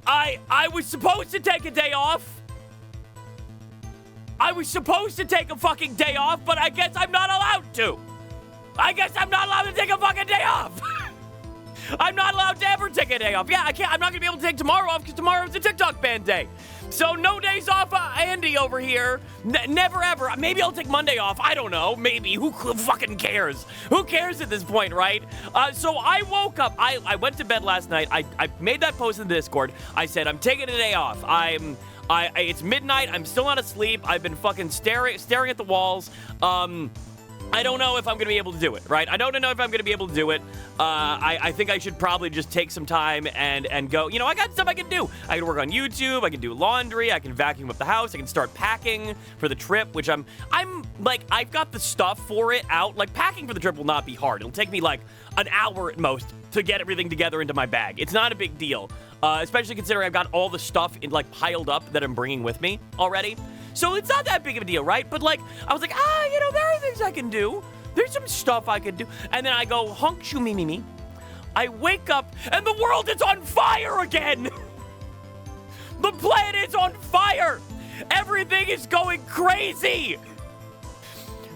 I was supposed to take a day off. I was supposed to take a fucking day off, but I guess I'm not allowed to. I guess I'm not allowed to take a fucking day off. I'm not allowed to ever take a day off. Yeah, I can't. I'm not going to be able to take tomorrow off because tomorrow's a TikTok ban day. So no days off, Andy over here. Never ever. Maybe I'll take Monday off. I don't know. Maybe. Who fucking cares? Who cares at this point, right? So I woke up. I went to bed last night. I made that post in the Discord. I said, I'm taking a day off. It's midnight. I'm still not asleep. I've been fucking staring at the walls. I don't know if I'm going to be able to do it, right? I don't know if I'm going to be able to do it. I think I should probably just take some time and go, you know, I got stuff I can do. I can work on YouTube. I can do laundry. I can vacuum up the house. I can start packing for the trip, which I'm like, I've got the stuff for it out. Like, packing for the trip will not be hard. It'll take me like an hour at most to get everything together into my bag. It's not a big deal, especially considering I've got all the stuff piled up that I'm bringing with me already. So it's not that big of a deal, right? But like, I was like, you know, there are things I can do. There's some stuff I can do. And then I go, honk, shoo, me, me, me. I wake up and the world is on fire again. The planet is on fire. Everything is going crazy.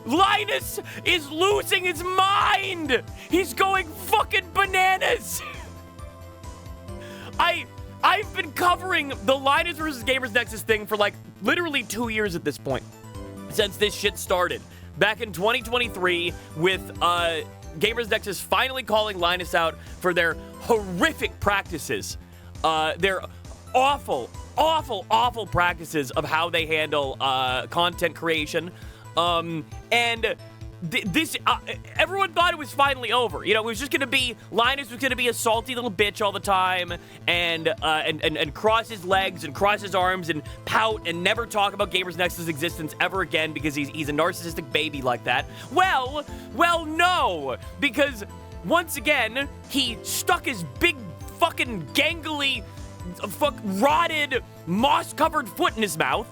Linus is losing his mind. He's going fucking bananas. I've been covering the Linus versus Gamers Nexus thing for like literally 2 years at this point, since this shit started back in 2023 with Gamers Nexus finally calling Linus out for their horrific practices, their awful practices of how they handle content creation, and this everyone thought it was finally over. You know, it was just gonna be Linus was gonna be a salty little bitch all the time, and cross his legs and cross his arms and pout and never talk about Gamers Nexus' existence ever again because he's a narcissistic baby like that. Well, no, because once again he stuck his big fucking gangly, rotted, moss-covered foot in his mouth.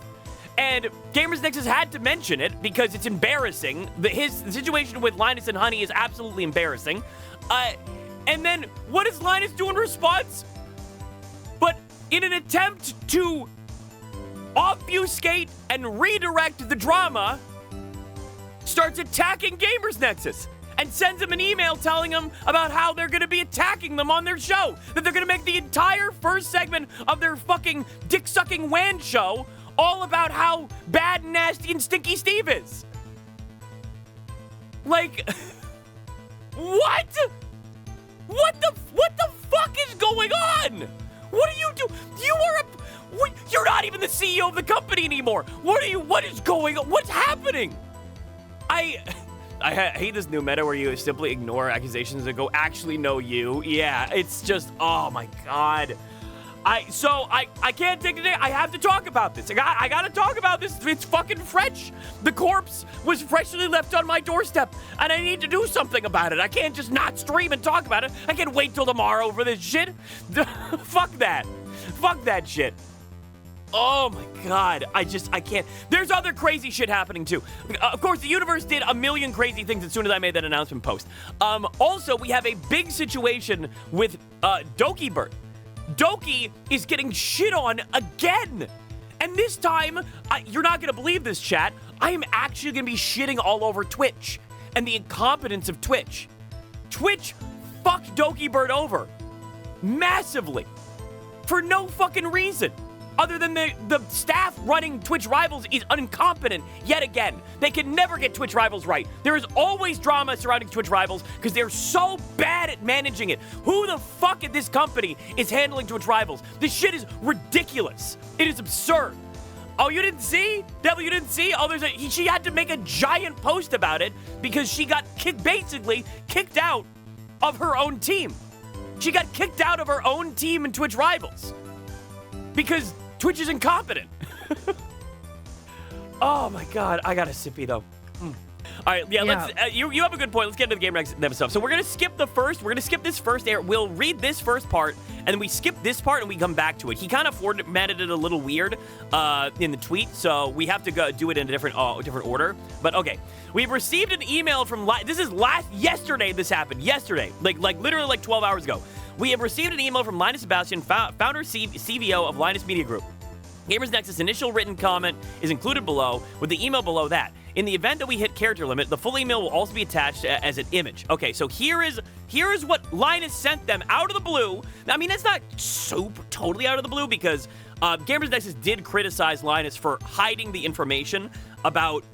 And Gamers Nexus had to mention it because it's embarrassing. The situation with Linus and Honey is absolutely embarrassing. And then what does Linus do in response? But in an attempt to obfuscate and redirect the drama, starts attacking Gamers Nexus and sends him an email telling him about how they're going to be attacking them on their show. That they're going to make the entire first segment of their fucking dick-sucking WAN show all about how bad, nasty, and stinky Steve is. Like, what? What the fuck is going on? What do you do? You're not even the CEO of the company anymore. What is going on? What's happening? I hate this new meta where you simply ignore accusations and go, actually, no, you. Yeah, it's just, oh my God. I can't take today. I have to talk about this. I gotta talk about this. It's fucking fresh. The corpse was freshly left on my doorstep, and I need to do something about it. I can't just not stream and talk about it. I can't wait till tomorrow for this shit. Fuck that. Fuck that shit. Oh my God, I can't. There's other crazy shit happening too. Of course, the universe did a million crazy things as soon as I made that announcement post. Also, we have a big situation with Doki Bird. Doki is getting shit on again. And this time, you're not going to believe this, chat. I am actually going to be shitting all over Twitch and the incompetence of Twitch. Twitch fucked Doki Bird over massively for no fucking reason. Other than the staff running Twitch Rivals is incompetent yet again. They can never get Twitch Rivals right. There is always drama surrounding Twitch Rivals because they're so bad at managing it. Who the fuck at this company is handling Twitch Rivals? This shit is ridiculous. It is absurd. Oh, you didn't see? Devil, you didn't see? Oh, she had to make a giant post about it because she got basically kicked out of her own team. She got kicked out of her own team in Twitch Rivals because Twitch is incompetent. Oh my God, I got a sippy though. All right, yeah. Let's. You have a good point. Let's get into the game next stuff. So we're gonna skip the first. We're gonna skip this first air. We'll read this first part, and then we skip this part, and we come back to it. He kind of formatted it a little weird in the tweet, so we have to go do it in a different order. But okay, we've received an email from. This is yesterday. This happened yesterday, like literally like 12 hours ago. We have received an email from Linus Sebastian, founder CVO of Linus Media Group. Gamers Nexus initial written comment is included below, with the email below that. In the event that we hit character limit, the full email will also be attached as an image. Okay, so here is what Linus sent them out of the blue. I mean, it's not super totally out of the blue because Gamers Nexus did criticize Linus for hiding the information about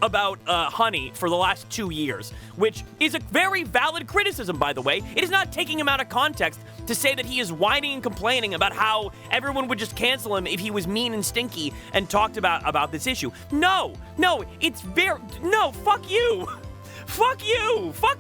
Honey for the last 2 years, which is a very valid criticism, by the way. It is not taking him out of context to say that he is whining and complaining about how everyone would just cancel him if he was mean and stinky and talked about this issue. No, fuck you. Fuck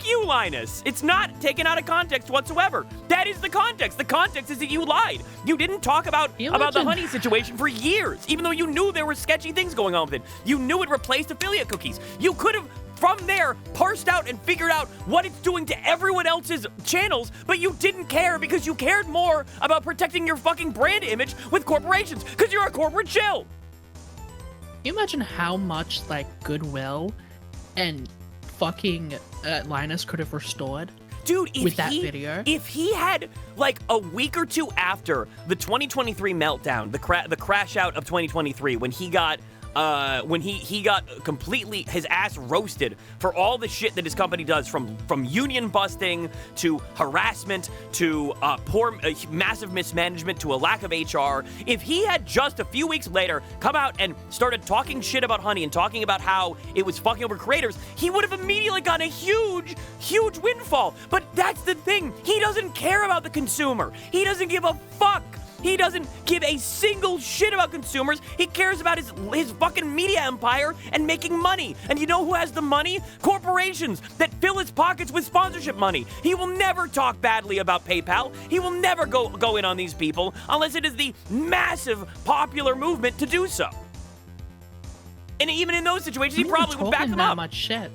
you, Linus. It's not taken out of context whatsoever. That is the context. The context is that you lied. You didn't talk about the Honey situation for years, even though you knew there were sketchy things going on with it. You knew it replaced affiliate cookies. You could have, from there, parsed out and figured out what it's doing to everyone else's channels, but you didn't care because you cared more about protecting your fucking brand image with corporations, because you're a corporate shill. Can you imagine how much, like, goodwill and fucking Linus could have restored? Dude, with that video? If he had, like, a week or two after the 2023 meltdown, the crash out of 2023, when he got completely his ass roasted for all the shit that his company does, from union busting to harassment to massive mismanagement to a lack of HR. If he had just a few weeks later come out and started talking shit about Honey and talking about how it was fucking over creators, he would have immediately gotten a huge windfall. But that's the thing. He doesn't care about the consumer. He doesn't give a fuck. He doesn't give a single shit about consumers. He cares about his fucking media empire and making money. And you know who has the money? Corporations that fill his pockets with sponsorship money. He will never talk badly about PayPal. He will never go in on these people unless it is the massive popular movement to do so. And even in those situations, he probably would back them that up. Much shit.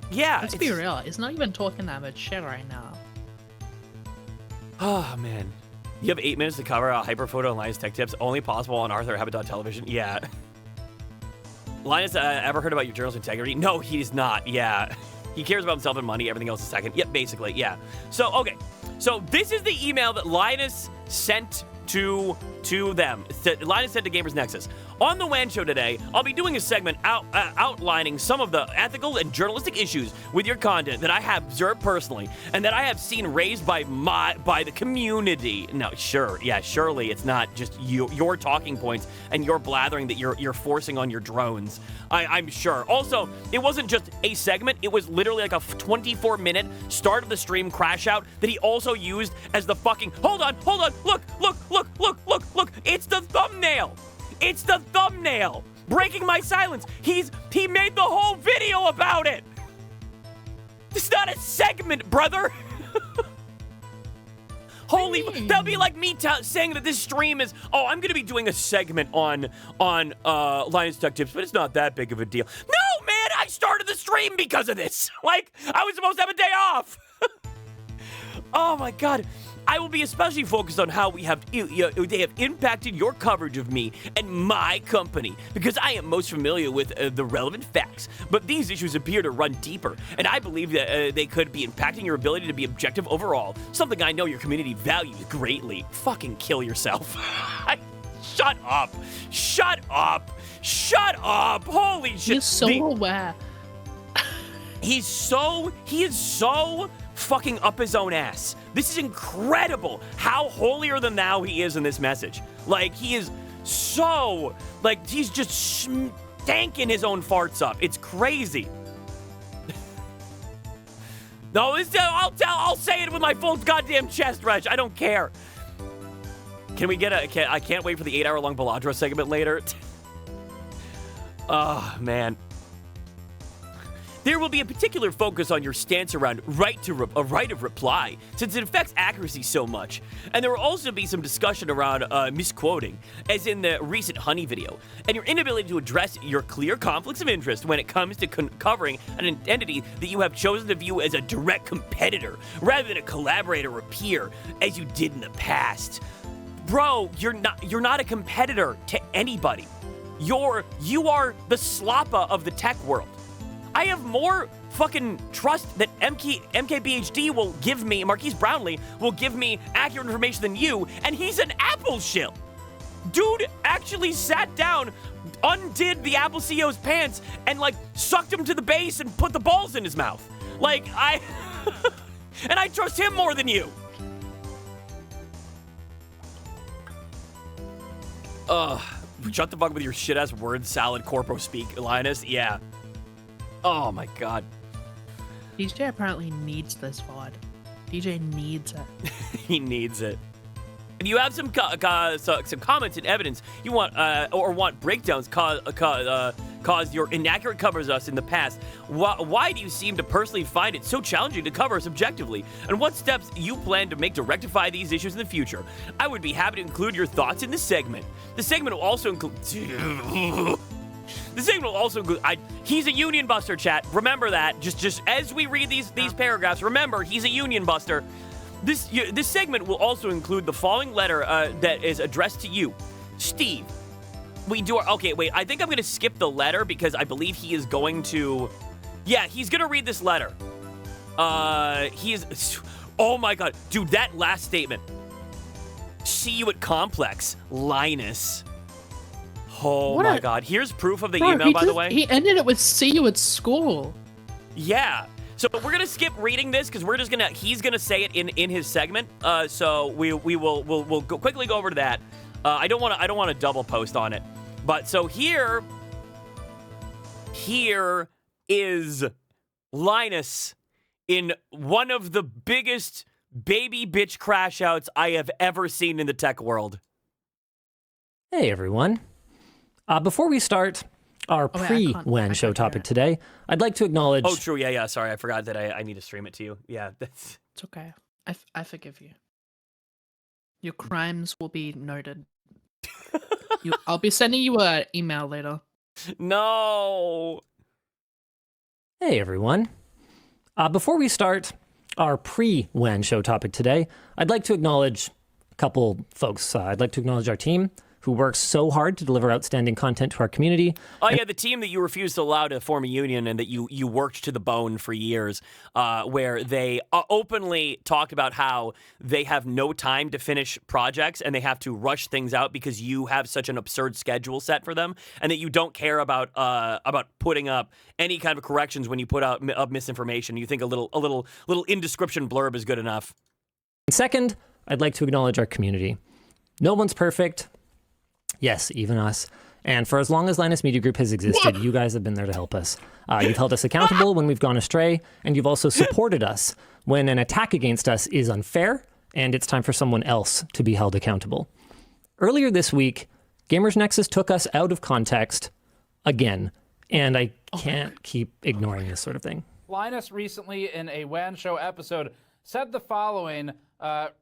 Yeah. Let's be real. It's not even talking that much shit right now. Oh, man. You have 8 minutes to cover a hyperphoto and Linus Tech Tips, only possible on Arthur Habitat Television. Yeah. Linus, ever heard about your journal's integrity? No, he is not. Yeah. He cares about himself and money. Everything else is second. Yep, basically. Yeah. So, okay. So, this is the email that Linus sent to them. Linus sent to Gamers Nexus. On the WAN show today, I'll be doing a segment outlining some of the ethical and journalistic issues with your content that I have observed personally and that I have seen raised by the community. No, sure, yeah, surely it's not just your talking points and your blathering that you're forcing on your drones. I'm sure. Also, it wasn't just a segment, it was literally like a 24-minute start of the stream crash out that he also used as the fucking, hold on, look, it's the thumbnail. It's the thumbnail. Breaking my silence. He made the whole video about it. It's not a segment, brother. Holy, that'll be like me saying that this stream is, I'm going to be doing a segment on Linus Tech Tips, but it's not that big of a deal. No, man, I started the stream because of this. Like, I was supposed to have a day off. Oh, my God. I will be especially focused on how they have impacted your coverage of me and my company, because I am most familiar with the relevant facts. But these issues appear to run deeper, and I believe that they could be impacting your ability to be objective overall, something I know your community values greatly. Fucking kill yourself. Shut up. Holy shit. He's so aware. He is so fucking up his own ass. This is incredible how holier than thou he is in this message. Like, he is so, like, he's just stanking his own farts up. It's crazy. No, I'll say it with my full goddamn chest, Reg. I don't care. Can we get I can't wait for the 8-hour-long Baladro segment later. Oh, man. There will be a particular focus on your stance around right of reply, since it affects accuracy so much. And there will also be some discussion around misquoting, as in the recent Honey video, and your inability to address your clear conflicts of interest when it comes to covering an entity that you have chosen to view as a direct competitor, rather than a collaborator or peer, as you did in the past. Bro, you're not a competitor to anybody. You are the slappa of the tech world. I have more fucking trust that MKBHD will give me, Marquise Brownlee will give me accurate information than you, and he's an Apple shill. Dude actually sat down, undid the Apple CEO's pants, and, like, sucked him to the base and put the balls in his mouth. Like, and I trust him more than you. Shut the fuck with your shit-ass word salad corpo speak, Linus. Yeah. Oh, my God. DJ apparently needs this VOD. DJ needs it. He needs it. If you have some comments and evidence you want or want breakdowns cause your inaccurate covers us in the past, why do you seem to personally find it so challenging to cover us objectively? And what steps you plan to make to rectify these issues in the future? I would be happy to include your thoughts in this segment. The segment will also include... he's a union buster, chat. Remember that. Just as we read these paragraphs, remember, he's a union buster. This segment will also include the following letter that is addressed to you. Steve, okay, wait, I think I'm going to skip the letter because I believe he is going to... Yeah, he's going to read this letter. Oh my God. Dude, that last statement. See you at Complex, Linus. Oh my God. Here's proof of the email, by the way. He ended it with see you at school. Yeah. So we're gonna skip reading this because he's gonna say it in his segment. So we'll quickly go over to that. I don't want to double post on it. But so here is Linus in one of the biggest baby bitch crash outs I have ever seen in the tech world. Hey everyone. Before we start our pre-WAN show topic today, I'd like to acknowledge... Oh, true. Yeah. Sorry, I forgot that I need to stream it to you. Yeah, that's... It's okay. I forgive you. Your crimes will be noted. I'll be sending you an email later. No! Hey, everyone. Before we start our pre-WAN show topic today, I'd like to acknowledge a couple folks. I'd like to acknowledge our team, who works so hard to deliver outstanding content to our community. Oh, yeah, the team that you refused to allow to form a union and that you worked to the bone for years, where they openly talked about how they have no time to finish projects and they have to rush things out because you have such an absurd schedule set for them, and that you don't care about putting up any kind of corrections when you put out misinformation. You think a little indescription blurb is good enough. Second, I'd like to acknowledge our community. No one's perfect. Yes, even us. And for as long as Linus Media Group has existed, you guys have been there to help us. You've held us accountable when we've gone astray, and you've also supported us when an attack against us is unfair, and it's time for someone else to be held accountable. Earlier this week, Gamers Nexus took us out of context again, and I can't keep ignoring this sort of thing. Linus recently, in a WAN Show episode, said the following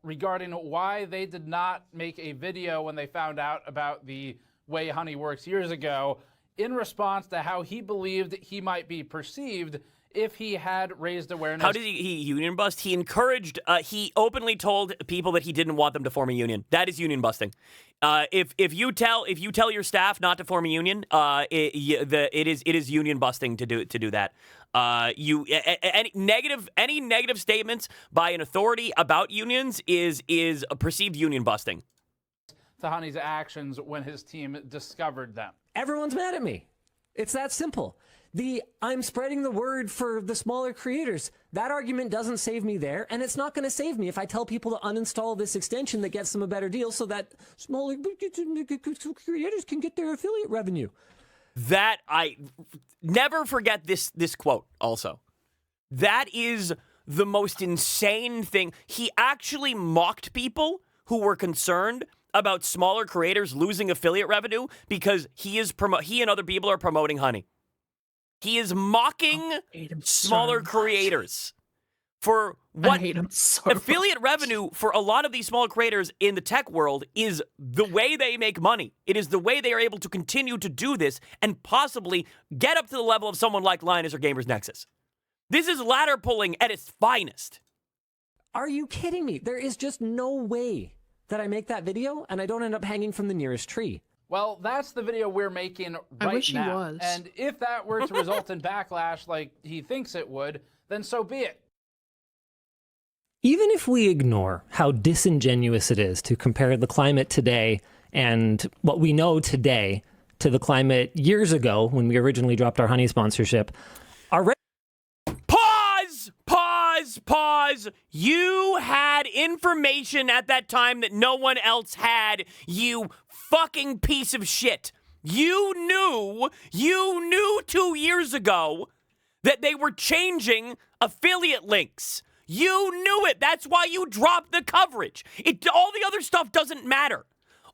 regarding why they did not make a video when they found out about the way Honey works years ago, in response to how he believed he might be perceived if he had raised awareness. How did he union bust? He encouraged, he openly told people that he didn't want them to form a union. That is union busting. If you tell your staff not to form a union, it is union busting to do that. Any negative statements by an authority about unions is a perceived union busting. To Honey's actions when his team discovered them. Everyone's mad at me. It's that simple. I'm spreading the word for the smaller creators. That argument doesn't save me there, and it's not going to save me if I tell people to uninstall this extension that gets them a better deal so that smaller creators can get their affiliate revenue. That I never forget this quote also. That is the most insane thing. He actually mocked people who were concerned about smaller creators losing affiliate revenue because he and other people are promoting Honey. He is mocking smaller creators for what? I hate him so affiliate much. revenue for a lot of these small creators in the tech world is the way they make money. It is the way they are able to continue to do this and possibly get up to the level of someone like Linus or Gamers Nexus. This is ladder pulling at its finest. Are you kidding me? There is just no way that I make that video and I don't end up hanging from the nearest tree. Well, that's the video we're making right I wish now. he was. And if that were to result in backlash like he thinks it would, then so be it. Even if we ignore how disingenuous it is to compare the climate today and what we know today to the climate years ago when we originally dropped our honey sponsorship, our Pause. You had information at that time that no one else had, you fucking piece of shit. You knew 2 years ago that they were changing affiliate links. You knew it. That's why you dropped the coverage. All the other stuff doesn't matter.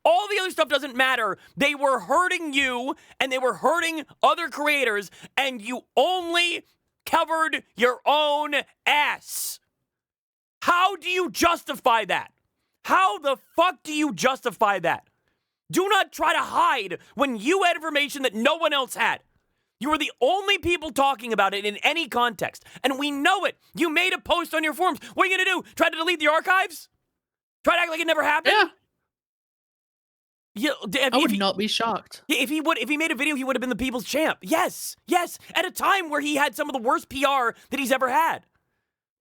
All the other stuff doesn't matter. They were hurting you and they were hurting other creators, and you only covered your own ass. How do you justify that? How the fuck do you justify that? Do not try to hide when you had information that no one else had. You were the only people talking about it in any context, and we know it. You made a post on your forums. What are you gonna do? Try to delete the archives? Try to act like it never happened? Yeah. I would not be shocked. If he made a video, he would have been the people's champ. Yes. At a time where he had some of the worst PR that he's ever had.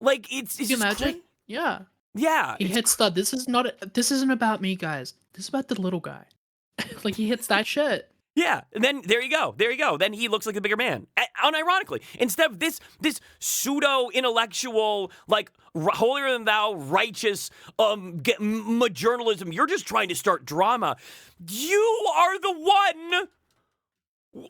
Like, it's Can you imagine? Yeah. Yeah. He hits the, this isn't about me, guys. This is about the little guy. Like, he hits that shit. Yeah, and then there you go. Then he looks like a bigger man. Unironically, instead of this pseudo-intellectual, like, holier-than-thou, righteous journalism, you're just trying to start drama. You are the one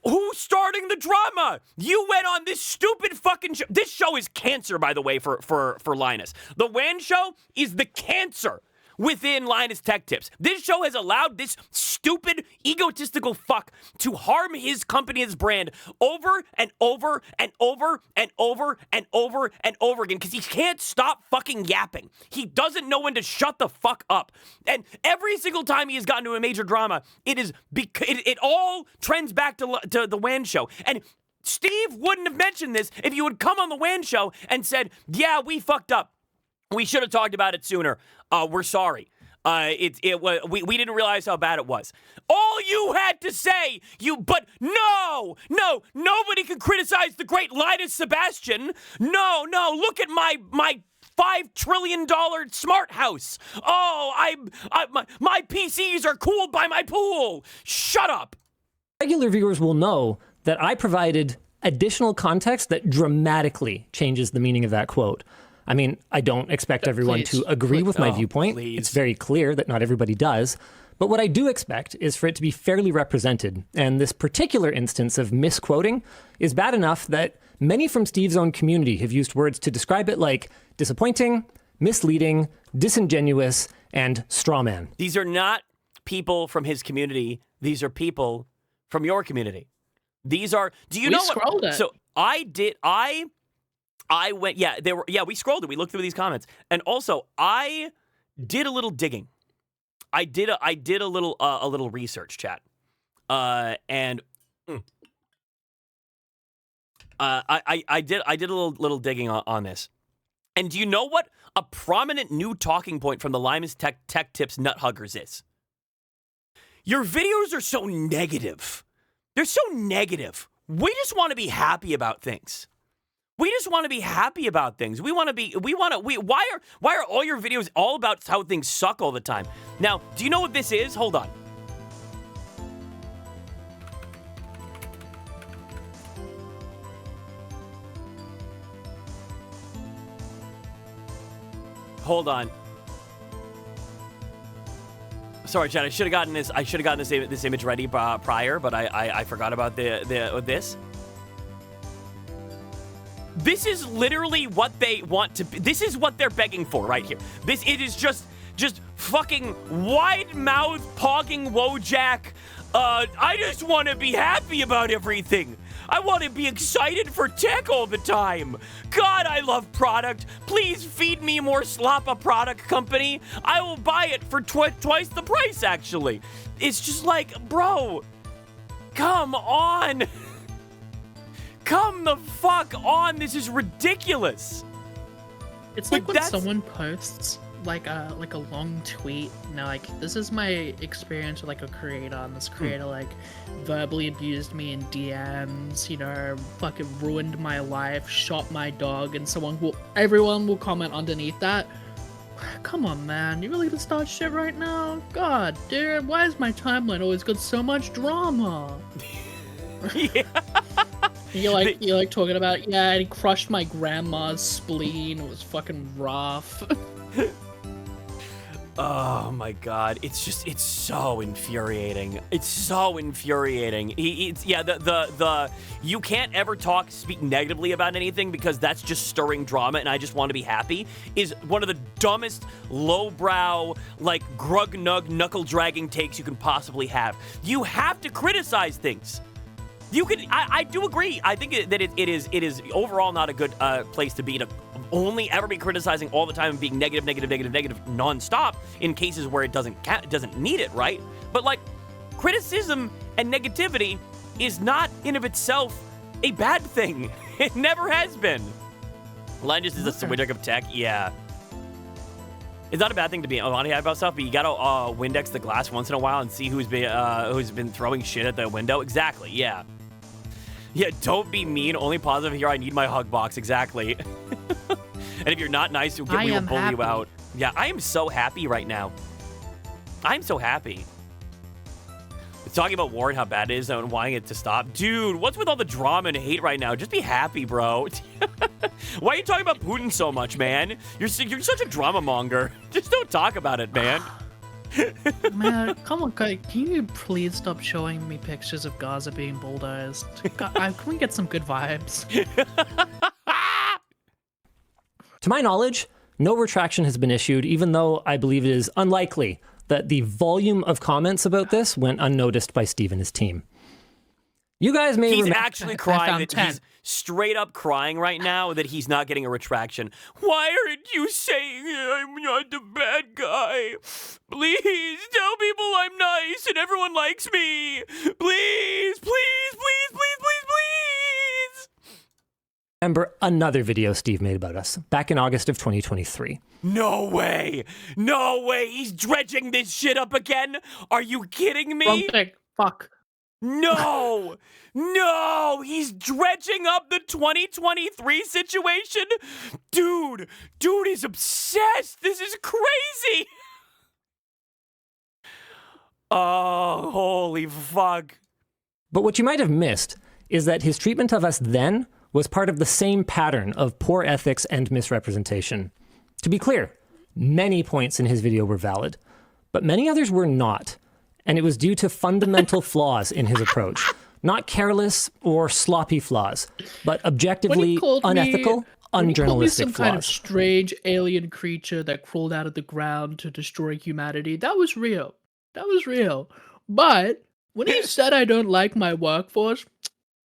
who's starting the drama. You went on this stupid fucking show. This show is cancer, by the way, for Linus. The WAN show is the cancer within Linus Tech Tips. This show has allowed this stupid, egotistical fuck to harm his company, his brand, over and over and over and over and over and over again, because he can't stop fucking yapping. He doesn't know when to shut the fuck up. And every single time he has gotten to a major drama, it all trends back to the WAN show. And Steve wouldn't have mentioned this if you would come on the WAN show and said, yeah, we fucked up. We should have talked about it sooner. We're sorry. We didn't realize how bad it was. All you had to say, but no, nobody can criticize the great Linus Sebastian. No, look at my $5 trillion smart house. Oh, my PCs are cooled by my pool. Shut up. regular viewers will know that I provided additional context that dramatically changes the meaning of that quote. I mean, I don't expect everyone to agree with my viewpoint. Please. It's very clear that not everybody does. But what I do expect is for it to be fairly represented. And this particular instance of misquoting is bad enough that many from Steve's own community have used words to describe it like disappointing, misleading, disingenuous, and straw man. These are not people from his community. These are people from your community. These are, do you know what? Scrolled it. So I went, we scrolled it. We looked through these comments. And also, I did a little digging. I did a little research, chat. I did a little digging on this. And do you know what a prominent new talking point from the Linus Tech Tips Nut Huggers is? Your videos are so negative. They're so negative. We just want to be happy about things. We just want to be happy about things. Why are all your videos all about how things suck all the time? Now, do you know what this is? Hold on. Hold on. Sorry, Chad. I should have gotten this. This image ready prior, but I forgot about this. This is literally what they want to be. This is what they're begging for right here. It is just fucking wide-mouth, pogging Wojak. I just want to be happy about everything. I want to be excited for tech all the time. God, I love product. Please feed me more Slappa product company. I will buy it for twice the price, actually. It's just like, bro, come on. Come the fuck on. This is ridiculous. It's like when someone posts like a long tweet. Now, like, this is my experience with like a creator, and this creator like verbally abused me in DMs, you know, fucking ruined my life, shot my dog, and everyone will comment underneath that. Come on, man, you really gonna start shit right now? God, dude, why is my timeline always got so much drama? Yeah. You're like talking about, yeah, he crushed my grandma's spleen. It was fucking rough. Oh my god, it's so infuriating. It's so infuriating. You can't ever speak negatively about anything because that's just stirring drama and I just want to be happy is one of the dumbest, lowbrow, like grug-nug, knuckle-dragging takes you can possibly have. You have to criticize things. You can. I do agree. I think that it is overall not a good place to be to only ever be criticizing all the time and being negative nonstop in cases where it doesn't need it, right? But like, criticism and negativity is not in of itself a bad thing. It never has been. Linus is a switcher of tech. Yeah. It's not a bad thing to be happy about stuff, but you gotta Windex the glass once in a while and see who's been throwing shit at the window. Exactly. Yeah. Yeah, don't be mean. Only positive here. I need my hug box. Exactly. And if you're not nice, we will bully you out. Yeah, I am so happy right now. I'm so happy. It's talking about war and how bad it is and wanting it to stop. Dude, what's with all the drama and hate right now? Just be happy, bro. Why are you talking about Putin so much, man? You're such a drama monger. Just don't talk about it, man. Man, come on, can you please stop showing me pictures of Gaza being bulldozed? Can we get some good vibes? To my knowledge, no retraction has been issued, even though I believe it is unlikely that the volume of comments about this went unnoticed by Steve and his team. You guys may He's remember... actually crying. He's straight up crying right now that he's not getting a retraction. Why aren't you saying I'm not the bad guy? Please tell people I'm nice and everyone likes me. Please, please, please, please, please, please. Remember another video Steve made about us back in August of 2023. No way. No way. He's dredging this shit up again. Are you kidding me? Wrong thing. Fuck. No! No! He's dredging up the 2023 situation? Dude is obsessed! This is crazy! Oh, holy fuck. But what you might have missed is that his treatment of us then was part of the same pattern of poor ethics and misrepresentation. To be clear, many points in his video were valid, but many others were not. And it was due to fundamental flaws in his approach. Not careless or sloppy flaws, but objectively unethical, unjournalistic some flaws. Kind of strange alien creature that crawled out of the ground to destroy humanity. That was real. That was real. But when he said I don't like my workforce,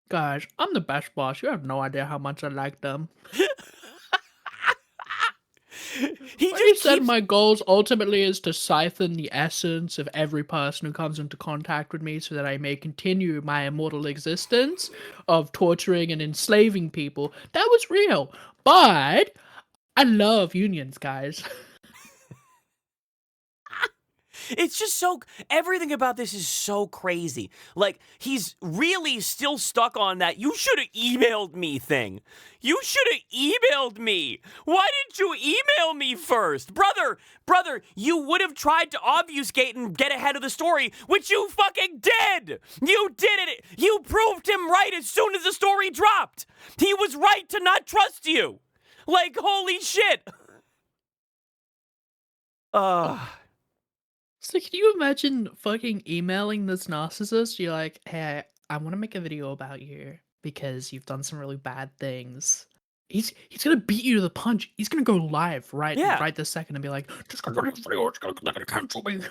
guys, I'm the best boss. You have no idea how much I like them. He said my goals ultimately is to siphon the essence of every person who comes into contact with me so that I may continue my immortal existence of torturing and enslaving people. That was real. But I love unions, guys. It's just everything about this is so crazy. Like, he's really still stuck on that you should have emailed me thing. You should have emailed me. Why didn't you email me first? Brother, you would have tried to obfuscate and get ahead of the story, which you fucking did. You did it. You proved him right as soon as the story dropped. He was right to not trust you. Like, holy shit. So can you imagine fucking emailing this narcissist? You're like, hey, I want to make a video about you because you've done some really bad things. He's gonna beat you to the punch. He's gonna go live right this second and be like, just gonna do this video, it's gonna cancel me.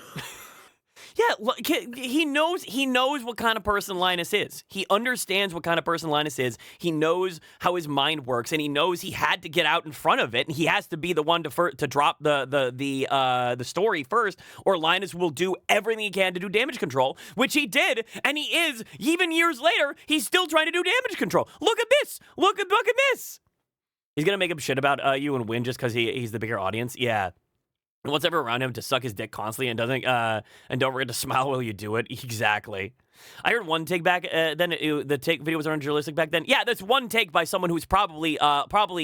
Yeah, look, he knows what kind of person Linus is. He understands what kind of person Linus is. He knows how his mind works, and he knows he had to get out in front of it, and he has to be the one to drop the story first, or Linus will do everything he can to do damage control, which he did, and he is, even years later, he's still trying to do damage control. Look at this! Look at this! He's gonna make him shit about you and win just because he's the bigger audience? Yeah. what's ever around him to suck his dick constantly and doesn't and don't forget to smile while you do it. Exactly. I heard one take back. The take videos aren't journalistic back then. Yeah, that's one take by someone who's probably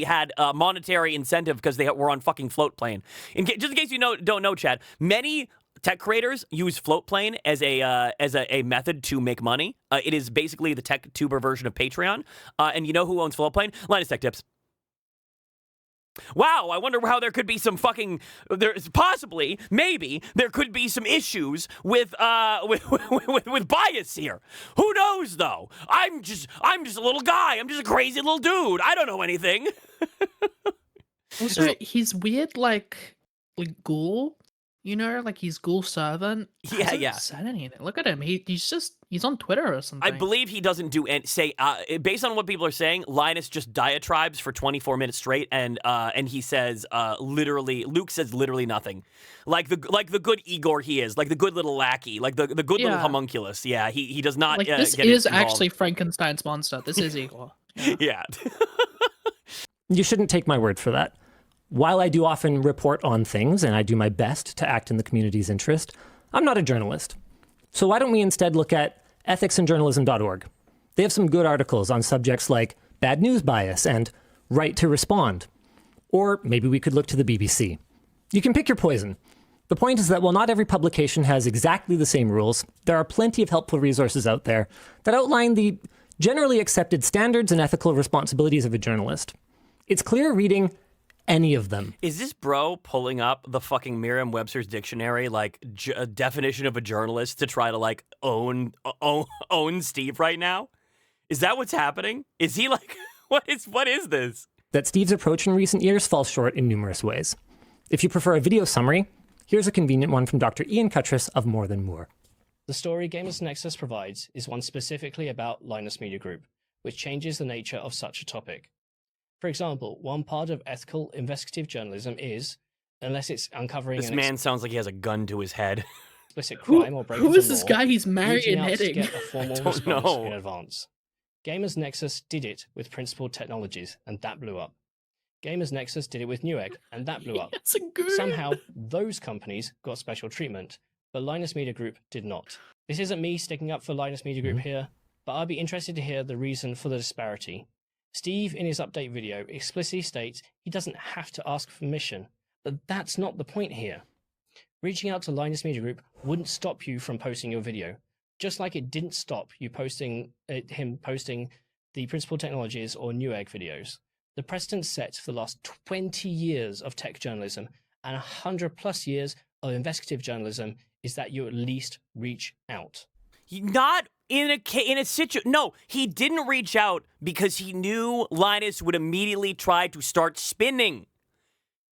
had monetary incentive because they were on fucking float plane. Just in case you don't know, Chad, many tech creators use float plane as a method to make money. It is basically the tech tuber version of Patreon. And you know who owns float plane? Linus Tech Tips. Wow, I wonder how there could be some fucking maybe there could be some issues with bias here. Who knows though? I'm just a little guy. I'm just a crazy little dude. I don't know anything. Also, he's weird, like ghoul. You know, like he's ghoul servant. Yeah. Said anything. Look at him. He's on Twitter or something. I believe he doesn't do based on what people are saying, Linus just diatribes for 24 minutes straight, and he says Luke says literally nothing, like the good Igor he is, like the good little lackey, like the good little homunculus. Yeah, he does not. Like this is actually Frankenstein's monster. This is Igor. Yeah. You shouldn't take my word for that. While I do often report on things and I do my best to act in the community's interest, I'm not a journalist. So why don't we instead look at ethicsandjournalism.org? They have some good articles on subjects like bad news bias and right to respond. Or maybe we could look to the BBC. You can pick your poison. The point is that while not every publication has exactly the same rules, there are plenty of helpful resources out there that outline the generally accepted standards and ethical responsibilities of a journalist. It's clear reading any of them. Is this bro pulling up the fucking Merriam-Webster's dictionary, like definition of a journalist to try to like own Steve right now? Is that what's happening? Is he like, what is this? That Steve's approach in recent years falls short in numerous ways. If you prefer a video summary, here's a convenient one from Dr. Ian Cuttress of More Than Moore. The story Gamers Nexus provides is one specifically about Linus Media Group, which changes the nature of such a topic. For example, one part of ethical investigative journalism is, unless it's uncovering this man sounds like he has a gun to his head. Explicit crime or breaking Who is the this law, guy? He's married reaching and out to hitting. get a formal don't response know. in advance. Gamers Nexus did it with Principled Technologies, and that blew up. Gamers Nexus did it with Newegg, and that blew up. It's a good. Somehow, those companies got special treatment, but Linus Media Group did not. This isn't me sticking up for Linus Media Group here, but I'd be interested to hear the reason for the disparity. Steve, in his update video, explicitly states he doesn't have to ask permission, but that's not the point here. Reaching out to Linus Media Group wouldn't stop you from posting your video, just like it didn't stop you him posting the Principled Technologies or Newegg videos. The precedent set for the last 20 years of tech journalism and 100 plus years of investigative journalism is that you at least reach out. Not in a situation. No, he didn't reach out because he knew Linus would immediately try to start spinning.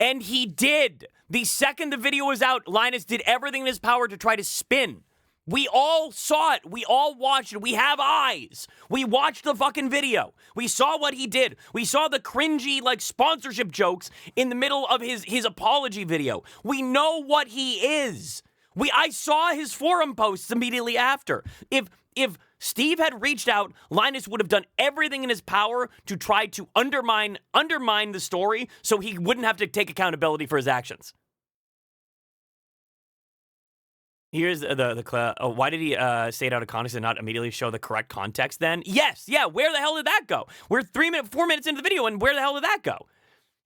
And he did. The second the video was out, Linus did everything in his power to try to spin. We all saw it. We all watched it. We have eyes. We watched the fucking video. We saw what he did. We saw the cringy, like, sponsorship jokes in the middle of his apology video. We know what he is. I saw his forum posts immediately after. If Steve had reached out, Linus would have done everything in his power to try to undermine the story so he wouldn't have to take accountability for his actions. Here's the why did he say it out of context and not immediately show the correct context then? Yes, yeah, where the hell did that go? We're 4 minutes into the video, and where the hell did that go?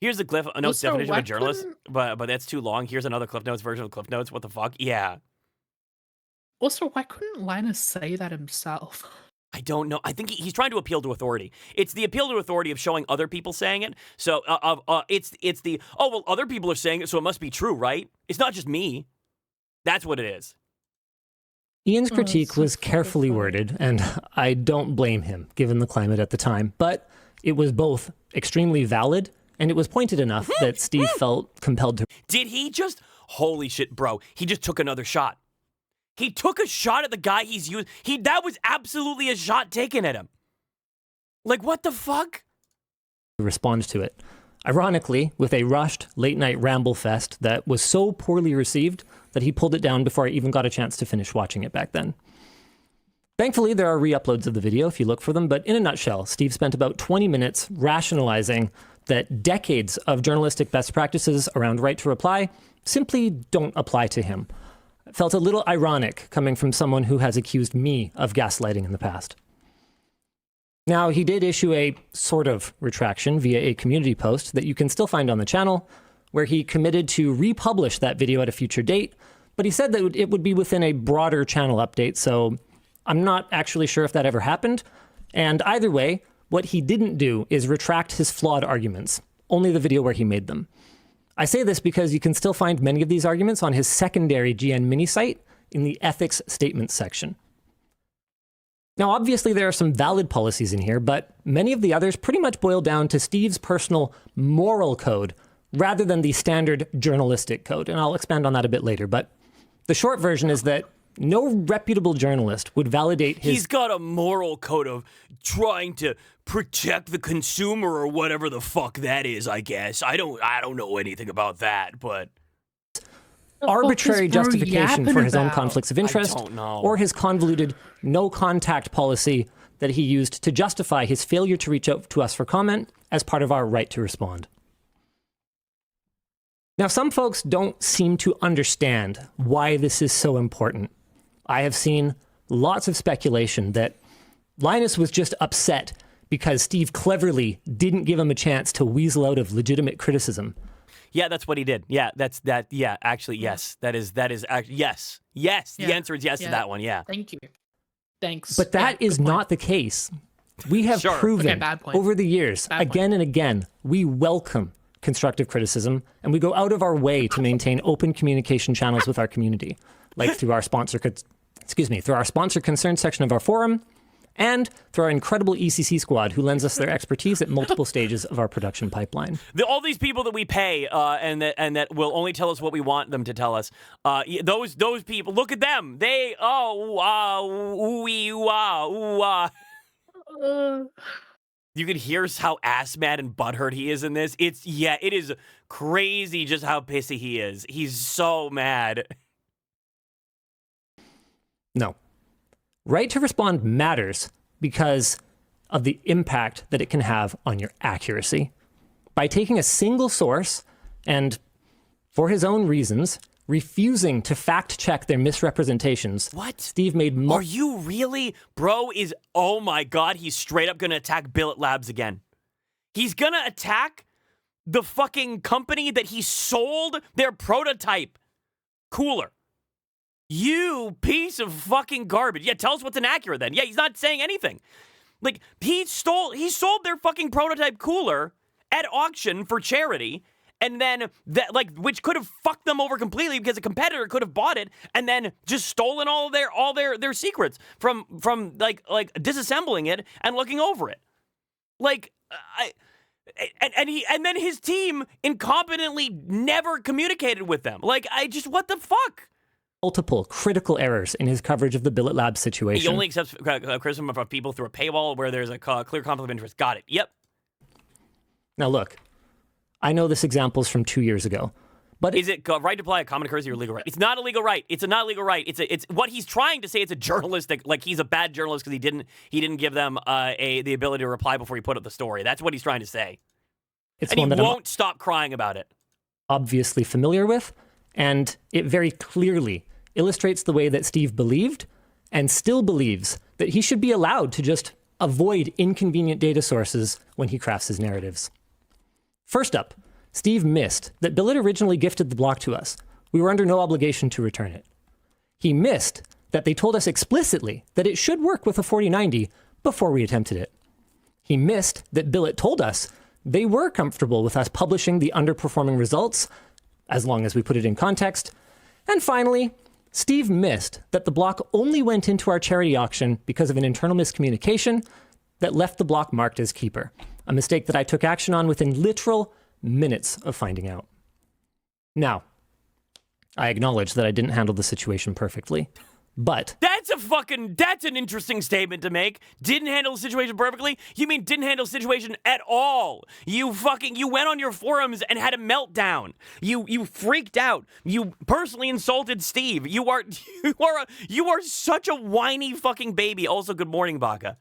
Here's the Cliff Notes definition of a journalist, but that's too long. Here's another Cliff Notes version of Cliff Notes. What the fuck? Yeah. Also, why couldn't Linus say that himself? I don't know. I think he's trying to appeal to authority. It's the appeal to authority of showing other people saying it. So it's the, oh, well, other people are saying it, so it must be true, right? It's not just me. That's what it is. Ian's critique was carefully worded, and I don't blame him, given the climate at the time. But it was both extremely valid, and it was pointed enough that Steve felt compelled to. Did he just... Holy shit, bro. He just took another shot. He took a shot at the guy he's used. That was absolutely a shot taken at him. Like, what the fuck? Respond to it. Ironically, with a rushed late-night ramble fest that was so poorly received that he pulled it down before I even got a chance to finish watching it back then. Thankfully, there are re-uploads of the video if you look for them, but in a nutshell, Steve spent about 20 minutes rationalizing that decades of journalistic best practices around right to reply simply don't apply to him. It felt a little ironic coming from someone who has accused me of gaslighting in the past. Now, he did issue a sort of retraction via a community post that you can still find on the channel, where he committed to republish that video at a future date, but he said that it would be within a broader channel update, so I'm not actually sure if that ever happened. And either way, what he didn't do is retract his flawed arguments, only the video where he made them. I say this because you can still find many of these arguments on his secondary GN mini site in the ethics statements section. Now, obviously, there are some valid policies in here, but many of the others pretty much boil down to Steve's personal moral code rather than the standard journalistic code, and I'll expand on that a bit later. But the short version is that no reputable journalist would validate his... He's got a moral code of trying to protect the consumer or whatever the fuck that is, I guess. I don't know anything about that, but... arbitrary justification for his own conflicts of interest, I don't know. or his convoluted no-contact policy that he used to justify his failure to reach out to us for comment as part of our right to respond. Now, some folks don't seem to understand why this is so important. I have seen lots of speculation that Linus was just upset because Steve cleverly didn't give him a chance to weasel out of legitimate criticism. Yeah, that's what he did. Yeah, that's that. Yeah, actually, yes. That is actually, yes. Yes, the answer is yes to that one, yeah. Thank you. Thanks. But that is not the case. We have proven over the years, again and again, we welcome constructive criticism, and we go out of our way to maintain open communication channels with our community, like through our sponsor concern section of our forum, and through our incredible ECC squad who lends us their expertise at multiple stages of our production pipeline. All these people that we pay and that will only tell us what we want them to tell us, those people, look at them. They, You can hear how ass mad and butthurt he is in this. It is crazy just how pissy he is. He's so mad. No. Right to respond matters because of the impact that it can have on your accuracy. By taking a single source and, for his own reasons, refusing to fact-check their misrepresentations. What? Steve made... Are you really? Bro is... Oh my god, he's straight up gonna attack Billet Labs again. He's gonna attack the fucking company that he sold their prototype cooler. You piece of fucking garbage. Yeah, tell us what's inaccurate then. Yeah, he's not saying anything. Like, he sold their fucking prototype cooler at auction for charity, and then that, like, which could have fucked them over completely because a competitor could have bought it and then just stolen all their secrets from like disassembling it and looking over it. Like, and then his team incompetently never communicated with them. Like, what the fuck? Multiple critical errors in his coverage of the Billet Labs situation. He only accepts criticism of people through a paywall where there's a clear conflict of interest. Got it. Yep. Now look, I know this example's from 2 years ago, but is it right to apply a common courtesy or legal right? It's not a legal right. It's not a legal right. It's what he's trying to say. It's a journalistic, like he's a bad journalist because he didn't give them the ability to reply before he put up the story. That's what he's trying to say. And he won't stop crying about it. Obviously familiar with, and it very clearly illustrates the way that Steve believed and still believes that he should be allowed to just avoid inconvenient data sources when he crafts his narratives. First up, Steve missed that Billet originally gifted the block to us. We were under no obligation to return it. He missed that they told us explicitly that it should work with a 4090 before we attempted it. He missed that Billet told us they were comfortable with us publishing the underperforming results, as long as we put it in context. And finally, Steve missed that the block only went into our charity auction because of an internal miscommunication that left the block marked as keeper, a mistake that I took action on within literal minutes of finding out. Now, I acknowledge that I didn't handle the situation perfectly, but... That's an interesting statement to make. Didn't handle the situation perfectly? You mean didn't handle the situation at all? You went on your forums and had a meltdown. You freaked out. You personally insulted Steve. You are such a whiny fucking baby. Also, good morning, Baka.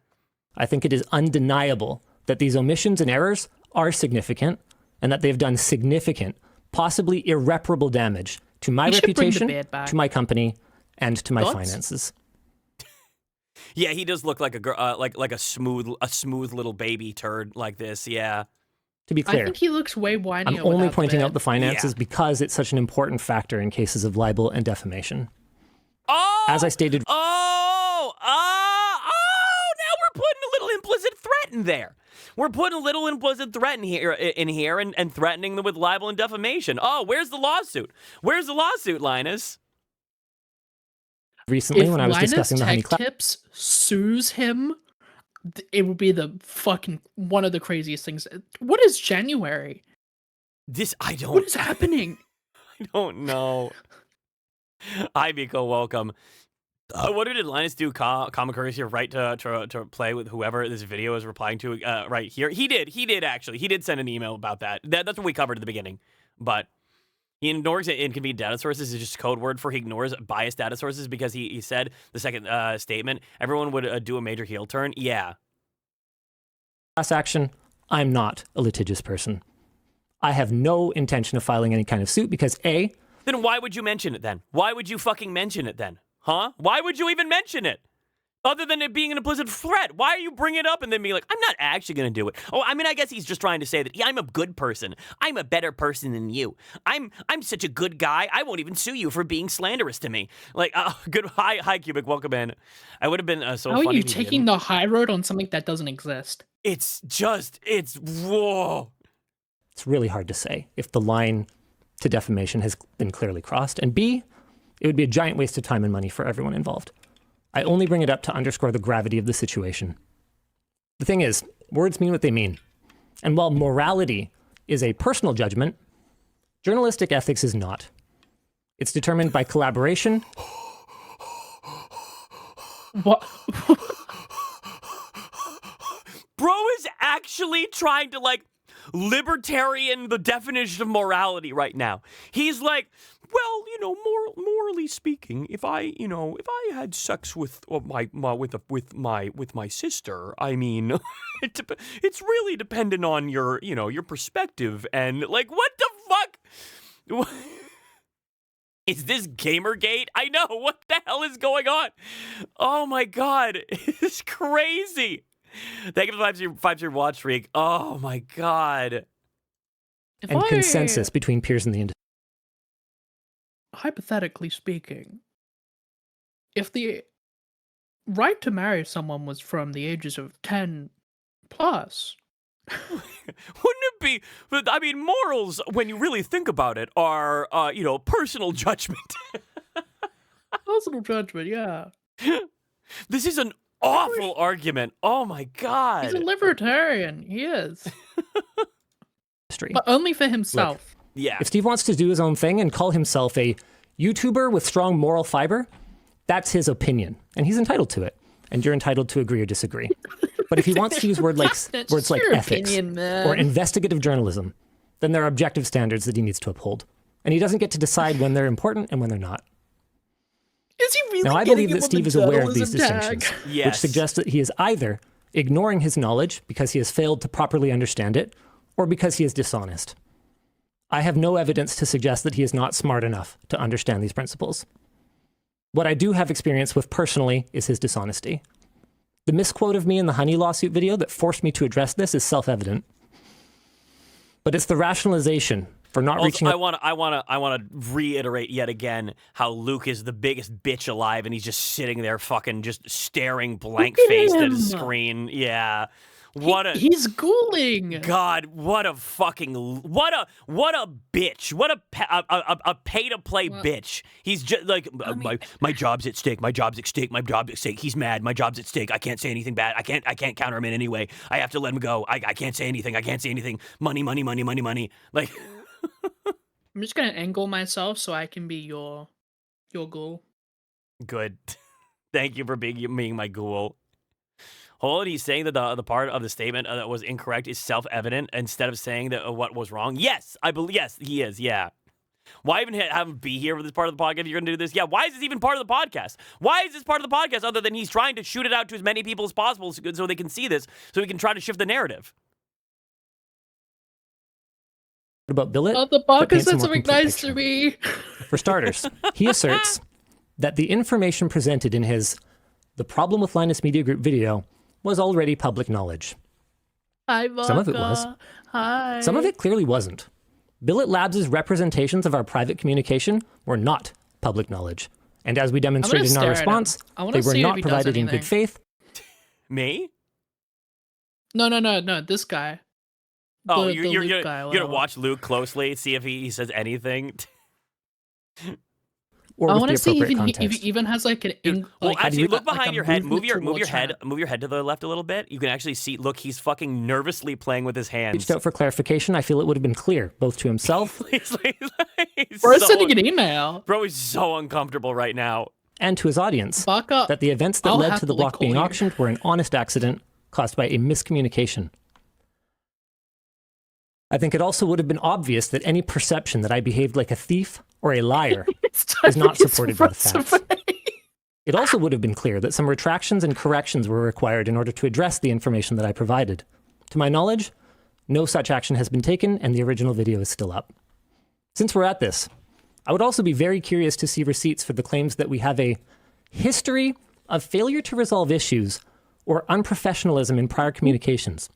I think it is undeniable that these omissions and errors are significant and that they've done significant, possibly irreparable damage to my You should bring the reputation, beard back. to my company, and to my Thoughts? finances. Yeah, he does look like a girl, like a smooth little baby turd like this. Yeah. To be I clear, think he looks way whinier. I'm only without pointing the out the finances because it's such an important factor in cases of libel and defamation. Oh. As I stated, Oh. Now we're putting a little implicit threat in there. We're putting a little implicit threat in here, and threatening them with libel and defamation. Oh, where's the lawsuit? Where's the lawsuit, Linus? recently if when I was Linus discussing the honey Tech clap. Tips sues him, it would be the fucking one of the craziest things. What is January? I don't. What is happening? I don't know. Hi, Miko. Welcome. What did Linus do? Common courtesy of right to play with whoever this video is replying to right here. He did actually. He did send an email about that. That's what we covered at the beginning. But he ignores inconvenient data sources is just code word for he ignores biased data sources because he said the second statement, everyone would do a major heel turn. Yeah. Class action, I'm not a litigious person. I have no intention of filing any kind of suit because A... Then why would you mention it then? Why would you fucking mention it then? Huh? Why would you even mention it? Other than it being an implicit threat. Why are you bringing it up and then being like, I'm not actually going to do it? Oh, I mean, I guess he's just trying to say that I'm a good person. I'm a better person than you. I'm such a good guy. I won't even sue you for being slanderous to me. Like, good. Hi, Cubic. Welcome in. I would have been so How funny. are you taking the high road on something that doesn't exist? It's whoa. It's really hard to say if the line to defamation has been clearly crossed. And B, it would be a giant waste of time and money for everyone involved. I only bring it up to underscore the gravity of the situation. The thing is, words mean what they mean. And while morality is a personal judgment, journalistic ethics is not. It's determined by collaboration. What? Bro is actually trying to, like, libertarian the definition of morality right now. He's like, well, you know, morally speaking, if I had sex with my sister, I mean, it's really dependent on your perspective and like, what the fuck? Is this Gamergate? I know, what the hell is going on? Oh my god, it's crazy. Thank you for the 5-year watch streak. Oh my god. And consensus between peers in the industry. Hypothetically speaking, if the right to marry someone was from the ages of 10 plus, wouldn't it be? But I mean, morals, when you really think about it, are personal judgment. personal judgment, yeah. This is an awful argument. Oh my god. He's a libertarian. He is. But only for himself. Yeah. If Steve wants to do his own thing and call himself a YouTuber with strong moral fiber, that's his opinion, and he's entitled to it. And you're entitled to agree or disagree. But if he wants to use words like ethics or investigative journalism, then there are objective standards that he needs to uphold. And he doesn't get to decide when they're important and when they're not. Is he really? Now, I believe that Steve is aware of these distinctions, Yes. which suggests that he is either ignoring his knowledge because he has failed to properly understand it, or because he is dishonest. I have no evidence to suggest that he is not smart enough to understand these principles. What I do have experience with personally is his dishonesty. The misquote of me in the Honey lawsuit video that forced me to address this is self-evident. But it's the rationalization for not reaching... I want to reiterate yet again how Luke is the biggest bitch alive, and he's just sitting there fucking just staring blank-faced at his screen. Yeah. He's ghouling. God, what a bitch. What a pay to play bitch. He's just like my job's at stake. My job's at stake. My job's at stake. He's mad. My job's at stake. I can't say anything bad. I can't counter him in any way. I have to let him go. I can't say anything. I can't say anything. Money. Like I'm just gonna angle myself so I can be your ghoul. Good. Thank you for being my ghoul. Hold on, he's saying that the part of the statement that was incorrect is self-evident instead of saying that what was wrong. Yes, I believe. Yes, he is. Yeah. Why even have him be here for this part of the podcast? If you're going to do this. Yeah. Why is this even part of the podcast? Why is this part of the podcast other than he's trying to shoot it out to as many people as possible so they can see this, so he can try to shift the narrative? What about Billet? Oh, the podcast said something nice to me. For starters, he asserts that the information presented in his The Problem with Linus Media Group video was already public knowledge. Hi, Vodka. Some of it was. Hi. Some of it clearly wasn't. Billet Labs' representations of our private communication were not public knowledge. And as we demonstrated in our response, they were not provided in good faith. Me? No, this guy. Oh, The you're Luke guy, gonna whatever. watch Luke closely, see if he says anything. Or I with want the to see if appropriate he context. even has like an. Well, like, actually, look like behind a your head. movement Move your towards head. him. Move your head to the left a little bit. You can actually see. Look, he's fucking nervously playing with his hands. Reached out for clarification. I feel it would have been clear, both to himself he's Bro, so, sending an email. Bro, he's so uncomfortable right now. and to his audience Vodka. that the events that I'll led to the happily block being call you. auctioned were an honest accident caused by a miscommunication. I think it also would have been obvious that any perception that I behaved like a thief or a liar is not supported by the facts. It also would have been clear that some retractions and corrections were required in order to address the information that I provided. To my knowledge, no such action has been taken, and the original video is still up. Since we're at this, I would also be very curious to see receipts for the claims that we have a history of failure to resolve issues or unprofessionalism in prior communications.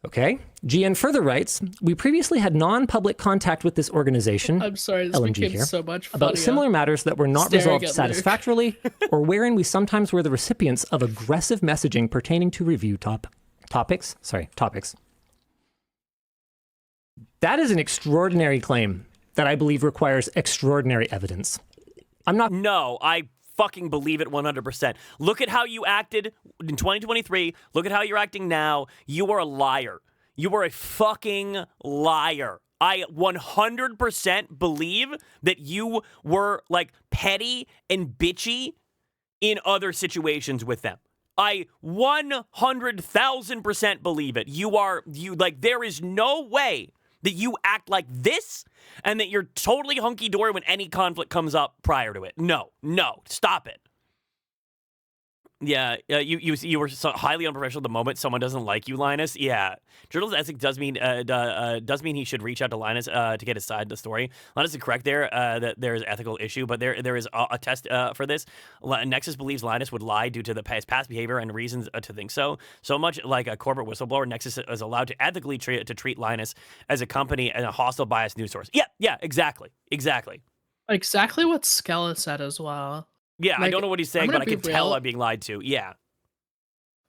Okay. GN further writes, we previously had non-public contact with this organization, I'm sorry, this LMG became here, so much about funnier. similar matters that were not Staring resolved at Luke. satisfactorily, or wherein we sometimes were the recipients of aggressive messaging pertaining to review topics. That is an extraordinary claim that I believe requires extraordinary evidence. No, I fucking believe it 100%. Look at how you acted in 2023. Look at how you're acting now. You are a liar. You are a fucking liar. I 100% believe that you were like petty and bitchy in other situations with them. I 100,000% believe it. There is no way that you act like this and that you're totally hunky-dory when any conflict comes up prior to it. No, stop it. Yeah, you were so highly unprofessional the moment someone doesn't like you, Linus. Yeah, journalist ethics does mean he should reach out to Linus to get his side of the story. Linus is correct there that there is an ethical issue, but there is a test for this. Nexus believes Linus would lie due to his past behavior and reasons to think so. So much like a corporate whistleblower, Nexus is allowed to ethically treat Linus as a company and a hostile biased news source. Yeah, exactly. Exactly what Skella said as well. Yeah, I Like, don't know what he's saying, I'm but gonna I be can tell real. I'm being lied to. Yeah.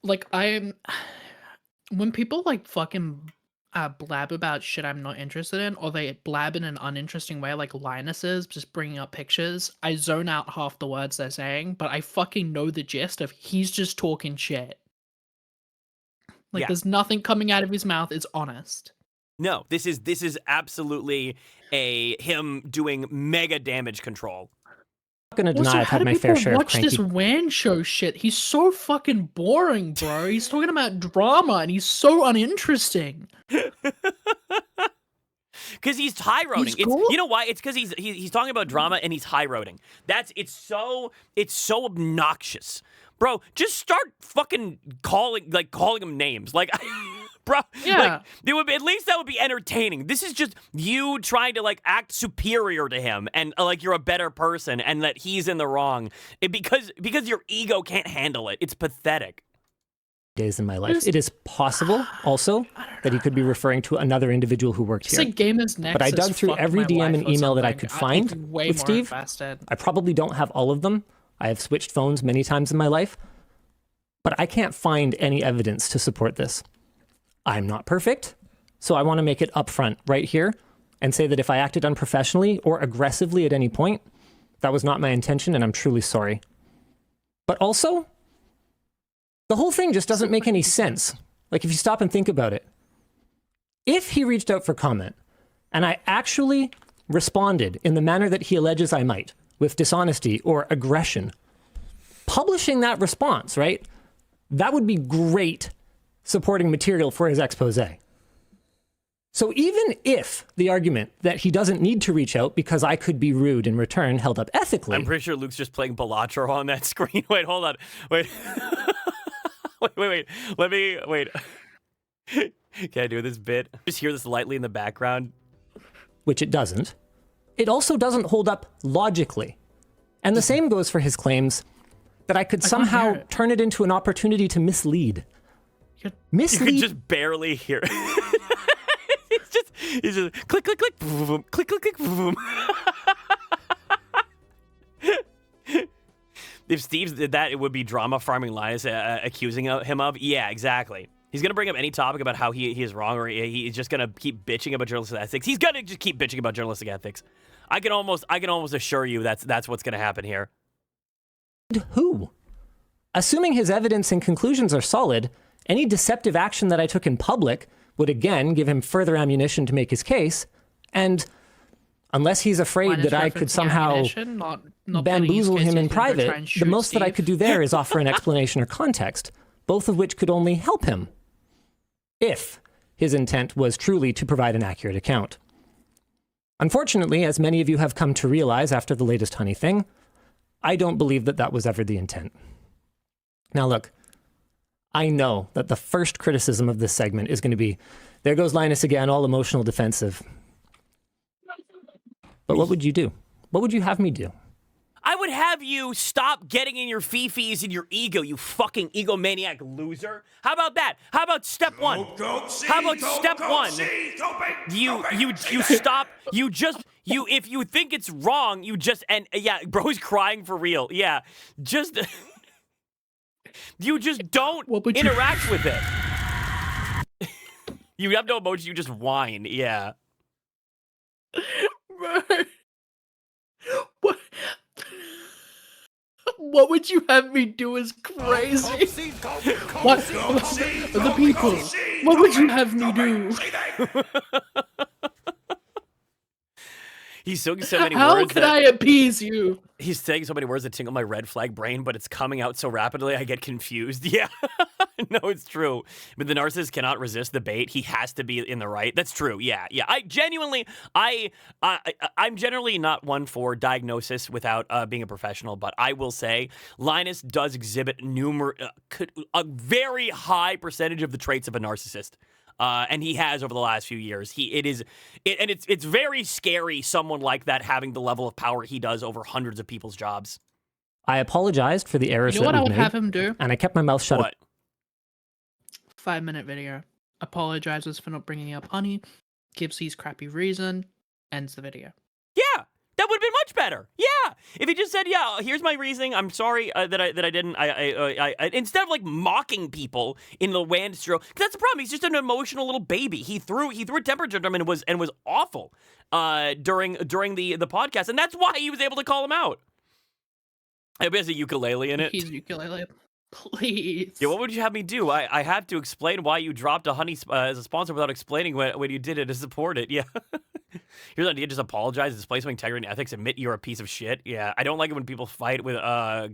Like when people like fucking blab about shit I'm not interested in, or they blab in an uninteresting way, like Linus is just bringing up pictures, I zone out half the words they're saying, but I fucking know the gist of he's just talking shit. Like Yeah. there's nothing coming out of his mouth. It's honest. No, this is absolutely him doing mega damage control. I'm not going to Also, deny I've how had do my people fair share of watch cranky this WAN show shit? He's so fucking boring, bro. He's talking about drama and he's so uninteresting. Because he's high roading. He's cool. You know why? It's because he's talking about drama and he's high roading. It's so obnoxious, bro. Just start fucking calling him names, like, bro. Yeah. Like, it would be, at least that would be entertaining. This is just you trying to like act superior to him and like you're a better person and that he's in the wrong because your ego can't handle it. It's pathetic. days in my life. It is possible also that he could be referring to another individual who worked It's here. like Gamers Nexus. But I dug through fucked every my DM life and or email that I something. could find I'm way with more Steve. invested. I probably don't have all of them. I have switched phones many times in my life, but I can't find any evidence to support this. I'm not perfect, so I want to make it upfront right here and say that if I acted unprofessionally or aggressively at any point, that was not my intention and I'm truly sorry. But also, the whole thing just doesn't make any sense. Like, if you stop and think about it, if he reached out for comment and I actually responded in the manner that he alleges I might, with dishonesty or aggression, publishing that response, right? That would be great supporting material for his expose. So even if the argument that he doesn't need to reach out because I could be rude in return held up ethically. I'm pretty sure Luke's just playing Balatro on that screen. Wait, hold on. Wait. wait. Wait. Can I do this bit? Just hear this lightly in the background. Which it doesn't. it also doesn't hold up logically. And the same goes for his claims that I could somehow turn it into an opportunity to mislead. You could just barely hear it. It's just click, click, click, boom, boom, click, click, click, boom. If Steve did that, it would be drama farming Linus accusing him of. Yeah, exactly. He's going to bring up any topic about how he is wrong, or he's just going to keep bitching about journalistic ethics. He's going to just keep bitching about journalistic ethics. I can almost assure you that's what's going to happen here. Who? Assuming his evidence and conclusions are solid, any deceptive action that I took in public would again give him further ammunition to make his case, and unless he's afraid that I could somehow not bamboozle him in private, the most that I could do there is offer an explanation or context, both of which could only help him, if his intent was truly to provide an accurate account. Unfortunately, as many of you have come to realize after the latest honey thing, I don't believe that that was ever the intent. Now look, I know that the first criticism of this segment is going to be, there goes Linus again, all emotional defensive. But what would you do? What would you have me do? I would have you stop getting in your fifis and your ego, you fucking egomaniac loser. How about that? How about step one? How about step one? You stop. If you think it's wrong, you just, and yeah, bro's crying for real. Yeah, just you just don't interact with it. You have no emotion. You just whine. Yeah. What would you have me do is crazy. What? The people. What would you have me do? He's saying so many How words. How could I appease you? He's saying so many words that tingle my red flag brain, but it's coming out so rapidly I get confused. Yeah. No, it's true. But the narcissist cannot resist the bait. He has to be in the right. That's true. Yeah. I'm generally not one for diagnosis without being a professional, but I will say Linus does exhibit a very high percentage of the traits of a narcissist. And he has over the last few years. It's very scary, someone like that having the level of power he does over hundreds of people's jobs. I apologized for the errors You know what that I we would made, have him do? and I kept my mouth shut. What? 5-minute video. Apologizes for not bringing up honey. Gives his crappy reason. Ends the video. Yeah. That would have been much better. Yeah, if he just said, "Yeah, here's my reasoning. I'm sorry that I didn't." I instead of like mocking people in the WAN stroke, because that's the problem. He's just an emotional little baby. He threw a temper tantrum and was awful during the podcast, and that's why he was able to call him out. I bet there's a ukulele in it. He's ukulele. Please. Yeah, what would you have me do? I have to explain why you dropped a honey as a sponsor without explaining when you did it to support it. Yeah. Here's an idea: just apologize, display some integrity and ethics, admit you're a piece of shit. Yeah, I don't like it when people fight with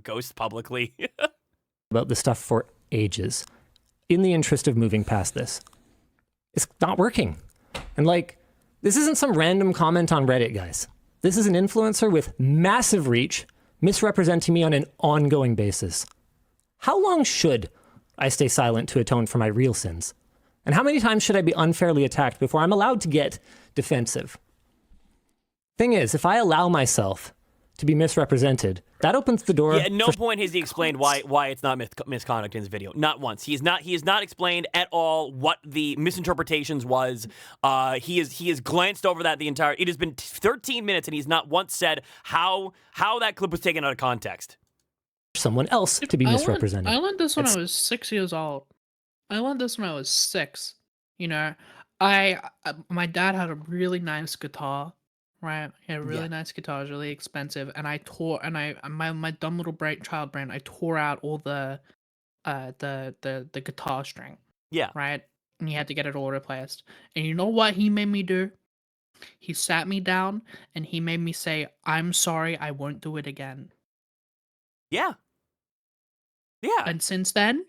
ghosts publicly. About this stuff for ages, in the interest of moving past this. It's not working. And this isn't some random comment on Reddit, guys. This is an influencer with massive reach, misrepresenting me on an ongoing basis. How long should I stay silent to atone for my real sins? And how many times should I be unfairly attacked before I'm allowed to get defensive? Thing is, if I allow myself to be misrepresented, that opens the door. Yeah, at no point has he explained why it's not misconduct in his video. Not once. He has not explained at all what the misinterpretations was. He has glanced over that the entire. It has been 13 minutes, and he's not once said how that clip was taken out of context. Someone else to be misrepresented. I learned this when I was 6 years old. I learned this when I was 6. You know, my dad had a really nice guitar, right? He had a really nice guitar. It was really expensive, and my dumb little child brain, I tore out all the guitar string. Yeah. Right, and he had to get it all replaced. And you know what he made me do? He sat me down and he made me say, "I'm sorry, I won't do it again." Yeah. Yeah. And since then,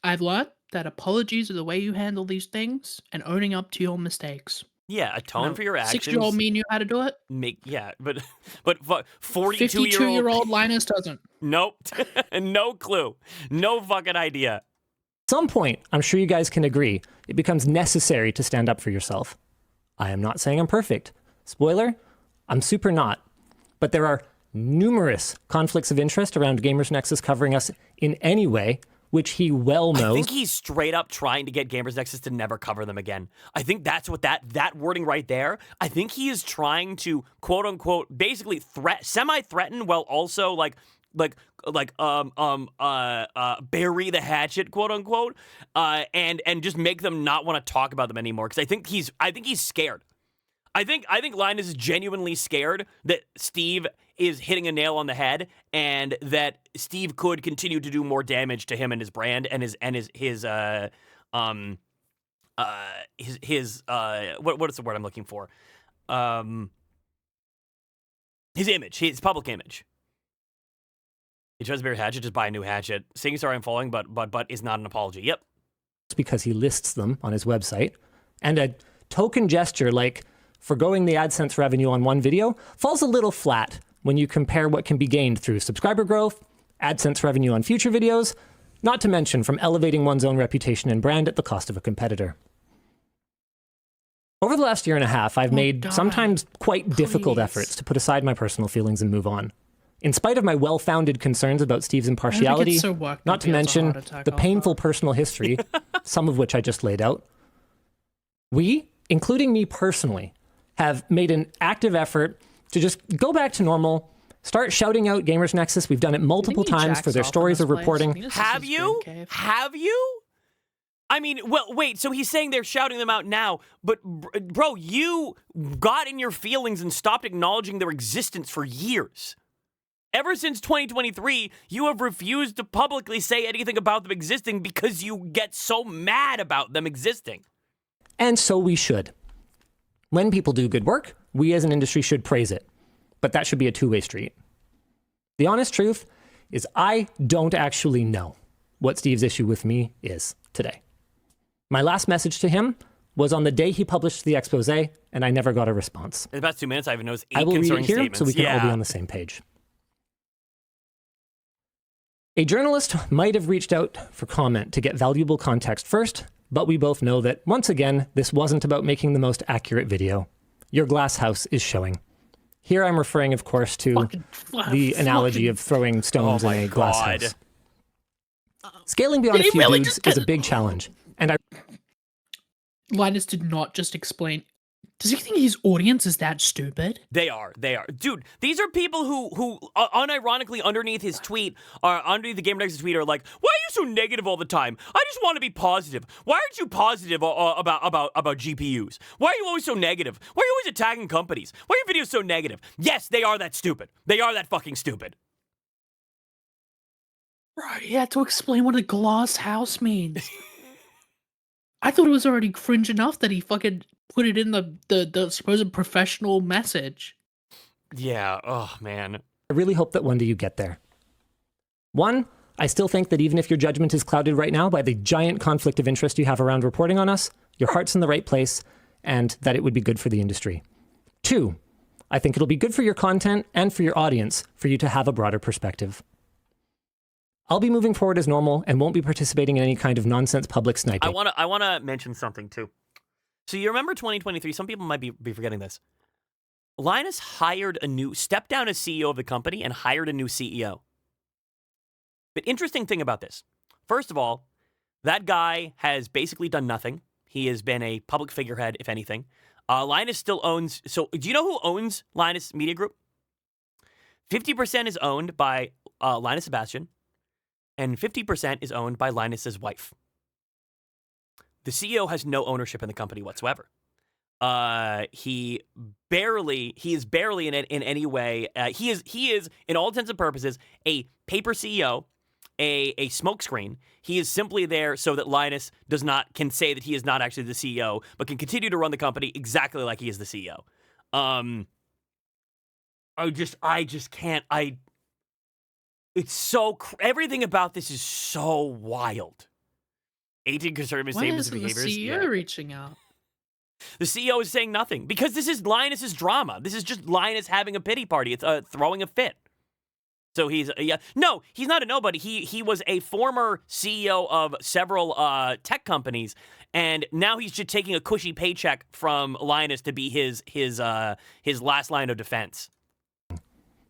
I've learned that apologies are the way you handle these things, and owning up to your mistakes. Yeah, atone for your actions. 6-year-old me knew how to do it. But 42-year-old 52-year-old Linus doesn't. Nope. No clue. No fucking idea. At some point, I'm sure you guys can agree, it becomes necessary to stand up for yourself. I am not saying I'm perfect. Spoiler, I'm super not. But there are numerous conflicts of interest around Gamers Nexus covering us in any way, which he well knows. I think he's straight up trying to get Gamers Nexus to never cover them again. I think that's what that wording right there, I think he is trying to, quote unquote, basically semi-threaten while also bury the hatchet, quote unquote, and just make them not want to talk about them anymore. Because I think he's scared. I think Linus is genuinely scared that Steve is hitting a nail on the head, and that Steve could continue to do more damage to him and his brand and his what is the word I'm looking for? His image, his public image. He tries to bury a hatchet, just buy a new hatchet. Saying sorry I'm falling, but is not an apology. Yep. It's because he lists them on his website, and a token gesture like forgoing the AdSense revenue on one video falls a little flat when you compare what can be gained through subscriber growth, AdSense revenue on future videos, not to mention from elevating one's own reputation and brand at the cost of a competitor. Over the last year and a half, I've made sometimes quite difficult efforts to put aside my personal feelings and move on. In spite of my well-founded concerns about Steve's impartiality, not to mention the painful personal history, some of which I just laid out, we, including me personally, have made an active effort to just go back to normal, start shouting out Gamers Nexus. We've done it multiple times for their stories of reporting. Have you? Have you? I mean, well, wait, so he's saying they're shouting them out now, but bro, you got in your feelings and stopped acknowledging their existence for years. Ever since 2023, you have refused to publicly say anything about them existing because you get so mad about them existing. And so we should. When people do good work, we as an industry should praise it. But that should be a two-way street. The honest truth is I don't actually know what Steve's issue with me is today. My last message to him was on the day he published the expose, and I never got a response. In about 2 minutes, I even noticed 8 I will read it concerning here statements. so we can all be on the same page. A journalist might have reached out for comment to get valuable context first, but we both know that, once again, this wasn't about making the most accurate video. Your glass house is showing. Here I'm referring, of course, to the analogy of throwing stones in a glass house. Scaling beyond a few dudes is a big challenge, and Linus did not just explain. Does he think his audience is that stupid? They are. Dude, these are people who unironically underneath his tweet, or underneath the Gamer Nexus tweet, are like, why are you so negative all the time? I just want to be positive. Why aren't you positive about GPUs? Why are you always so negative? Why are you always attacking companies? Why are your videos so negative? Yes, they are that stupid. They are that fucking stupid. Right, he had to explain what a glass house means. I thought it was already cringe enough that he fucking put it in the supposed professional message. Yeah, oh man. I really hope that one day you get there. One, I still think that even if your judgment is clouded right now by the giant conflict of interest you have around reporting on us, your heart's in the right place, and that it would be good for the industry. Two, I think it'll be good for your content and for your audience for you to have a broader perspective. I'll be moving forward as normal and won't be participating in any kind of nonsense public sniping. I wanna mention something too. So you remember 2023? Some people might be forgetting this. Linus stepped down as CEO of the company and hired a new CEO. But interesting thing about this. First of all, that guy has basically done nothing. He has been a public figurehead, if anything. Linus still owns... So do you know who owns Linus Media Group? 50% is owned by Linus Sebastian, and 50% is owned by Linus's wife. The CEO has no ownership in the company whatsoever. He is barely in any way. He is in all intents and purposes a paper CEO, a smokescreen. He is simply there so that Linus can say that he is not actually the CEO, but can continue to run the company exactly like he is the CEO. I just can't. It's so everything about this is so wild. 18 conservative statements of behaviors. Why isn't the CEO reaching out? The CEO is saying nothing because this is Linus's drama. This is just Linus having a pity party. It's throwing a fit. So he's no, he's not a nobody. He was a former CEO of several tech companies, and now he's just taking a cushy paycheck from Linus to be his last line of defense.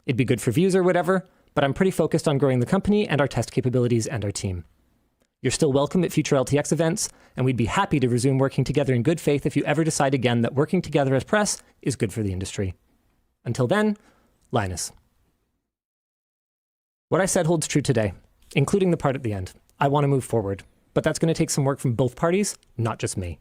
It'd be good for views or whatever, but I'm pretty focused on growing the company and our test capabilities and our team. You're still welcome at future LTX events, and we'd be happy to resume working together in good faith if you ever decide again that working together as press is good for the industry. Until then, Linus. What I said holds true today, including the part at the end. I want to move forward, but that's going to take some work from both parties, not just me.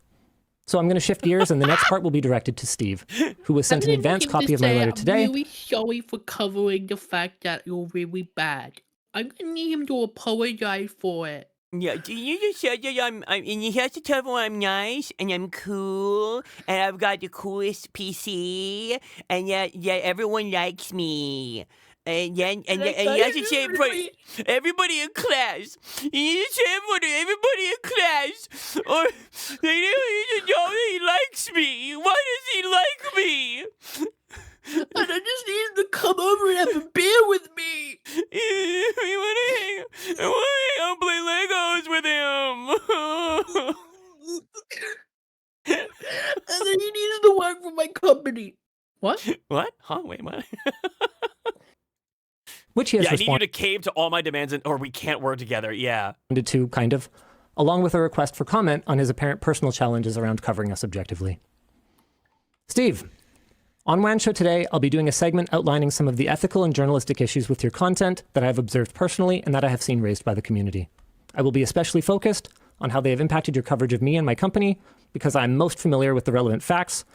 So I'm going to shift gears, and the next part will be directed to Steve, who was sent an advance copy of my letter today. I'm really sorry for covering the fact that you're really bad. I'm going to need him to apologize for it. Yeah, you just said that and you have to tell them I'm nice and I'm cool and I've got the coolest PC and yeah, everyone likes me. And you have to say it for everybody in class. You need to say it for everybody in class. Or they need to know that he likes me. Why does he like me? And I just need him to come over and have a beer with me. I want to hang out and play Legos with him. And then he needs to work for my company. What? What? Huh? Wait, what? Which he has I need you to cave to all my demands or we can't work together. Yeah. responded to, kind of, along with a request for comment on his apparent personal challenges around covering us objectively. Steve. On WAN Show today, I'll be doing a segment outlining some of the ethical and journalistic issues with your content that I have observed personally and that I have seen raised by the community. I will be especially focused on how they have impacted your coverage of me and my company because I'm most familiar with the relevant facts,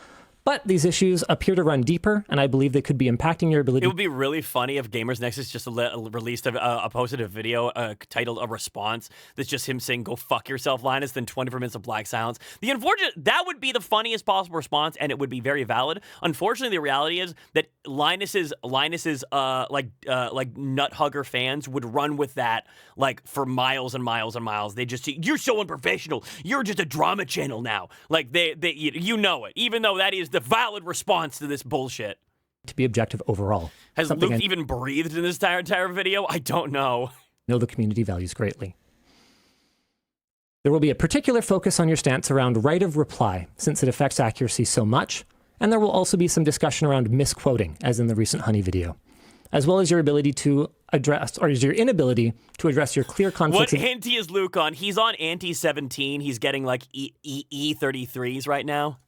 but these issues appear to run deeper, and I believe they could be impacting your ability. It would be really funny if Gamers Nexus just released posted a video titled "A Response" that's just him saying "Go fuck yourself, Linus," then 24 minutes of black silence. The unfortunate that would be the funniest possible response, and it would be very valid. Unfortunately, the reality is that Linus's like nut hugger fans would run with that like for miles and miles and miles. They just you're so unprofessional. You're just a drama channel now. Like they you know it, even though that is the valid response to this bullshit. To be objective overall. Has Luke even breathed in this entire video? I don't know. Know the community values greatly. There will be a particular focus on your stance around right of reply, since it affects accuracy so much, and there will also be some discussion around misquoting, as in the recent Honey video, as well as your ability to address, or your inability to address your clear conflicts. What anti is Luke on? He's on anti-17. He's getting like E33s right now.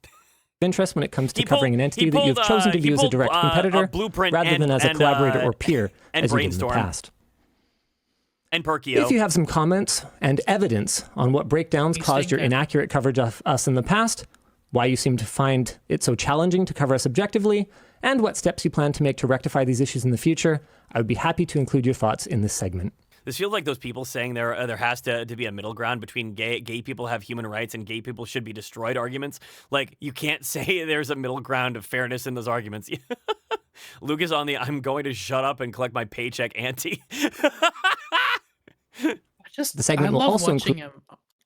Interest when it comes to covering an entity that you've chosen to view as a direct competitor rather than as a collaborator or peer, as you did in the past. And Perkio. If you have some comments and evidence on what breakdowns caused your inaccurate coverage of us in the past, why you seem to find it so challenging to cover us objectively, and what steps you plan to make to rectify these issues in the future, I would be happy to include your thoughts in this segment. This feels like those people saying there has to be a middle ground between gay people have human rights and gay people should be destroyed arguments. Like, you can't say there's a middle ground of fairness in those arguments. Luke is on the I'm going to shut up and collect my paycheck ante. The segment will also include him.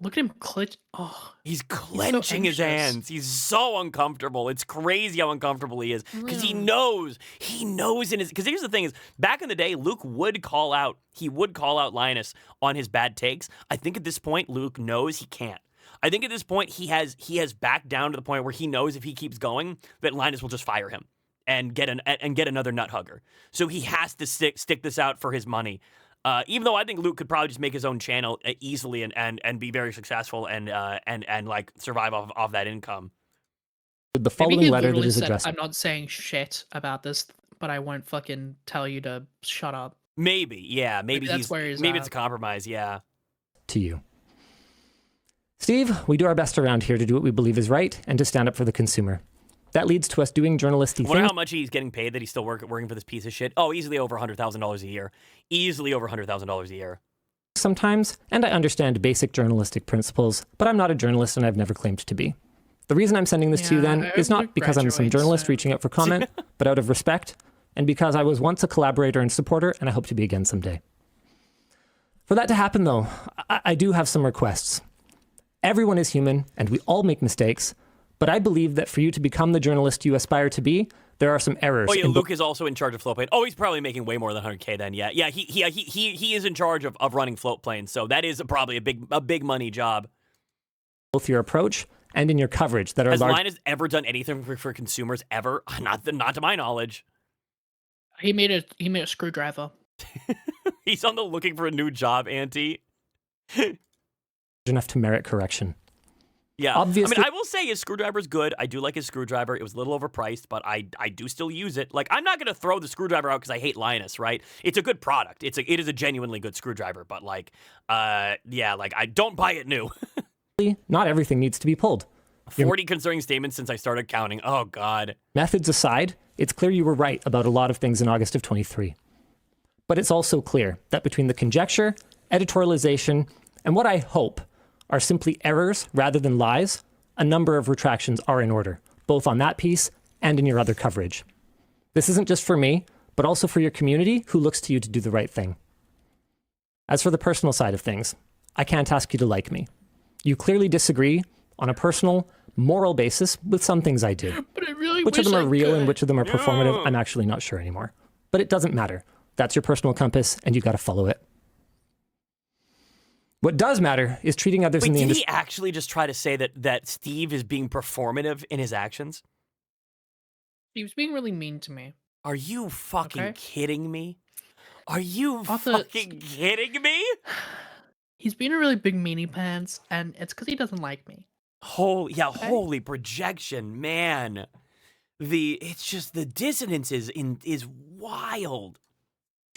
Look at him clench. Oh, he's clenching his hands. He's so uncomfortable. It's crazy how uncomfortable he is because he knows in his. Because here's the thing: is back in the day, Luke would call out. He would call out Linus on his bad takes. I think at this point, Luke knows he can't. I think at this point, he has backed down to the point where he knows if he keeps going, that Linus will just fire him and get another nut hugger. So he has to stick this out for his money. Even though I think Luke could probably just make his own channel easily and be very successful and like survive off that income. The following letter that is addressed. I'm not saying shit about this, but I won't fucking tell you to shut up. Maybe, yeah, maybe that's where he's maybe it's a compromise, yeah. To you, Steve, we do our best around here to do what we believe is right and to stand up for the consumer. That leads to us doing journalisty things. Wonder how much he's getting paid that he's still working for this piece of shit. Oh, easily over $100,000 a year. Easily over $100,000 a year. Sometimes, and I understand basic journalistic principles, but I'm not a journalist and I've never claimed to be. The reason I'm sending this to you then is not because I'm some journalist reaching out for comment, but out of respect, and because I was once a collaborator and supporter, and I hope to be again someday. For that to happen, though, I do have some requests. Everyone is human, and we all make mistakes, but I believe that for you to become the journalist you aspire to be, there are some errors. Oh yeah, Luke is also in charge of float plane. Oh, he's probably making way more than 100K then. Yeah, he is in charge of running float planes. So that is probably a big money job. Both your approach and in your coverage that are Has large. Linus ever done anything for consumers ever? Not to my knowledge. He made a screwdriver. He's on the looking for a new job, Auntie. enough to merit correction. Yeah, Obviously, I mean, I will say his screwdriver's good. I do like his screwdriver. It was a little overpriced, but I do still use it. Like, I'm not gonna throw the screwdriver out because I hate Linus, right? It's a good product. It is a genuinely good screwdriver, but like, yeah, like I don't buy it new. not everything needs to be pulled. 40 concerning statements since I started counting. Oh God. Methods aside, it's clear you were right about a lot of things in August of 23. But it's also clear that between the conjecture, editorialization, and what I hope are simply errors rather than lies, a number of retractions are in order, both on that piece and in your other coverage. This isn't just for me, but also for your community who looks to you to do the right thing. As for the personal side of things, I can't ask you to like me. You clearly disagree on a personal, moral basis with some things I do. But I really Which of them are real could. and which of them are performative, I'm actually not sure anymore. But it doesn't matter. That's your personal compass, and you got to follow it. What does matter is treating others in the Did industry. he actually just try to say that Steve is being performative in his actions? He was being really mean to me. Are you fucking Okay. kidding me? Are you Also, fucking kidding me? He's being a really big meanie pants, and it's because he doesn't like me. Holy projection, man. It's just the dissonance is wild.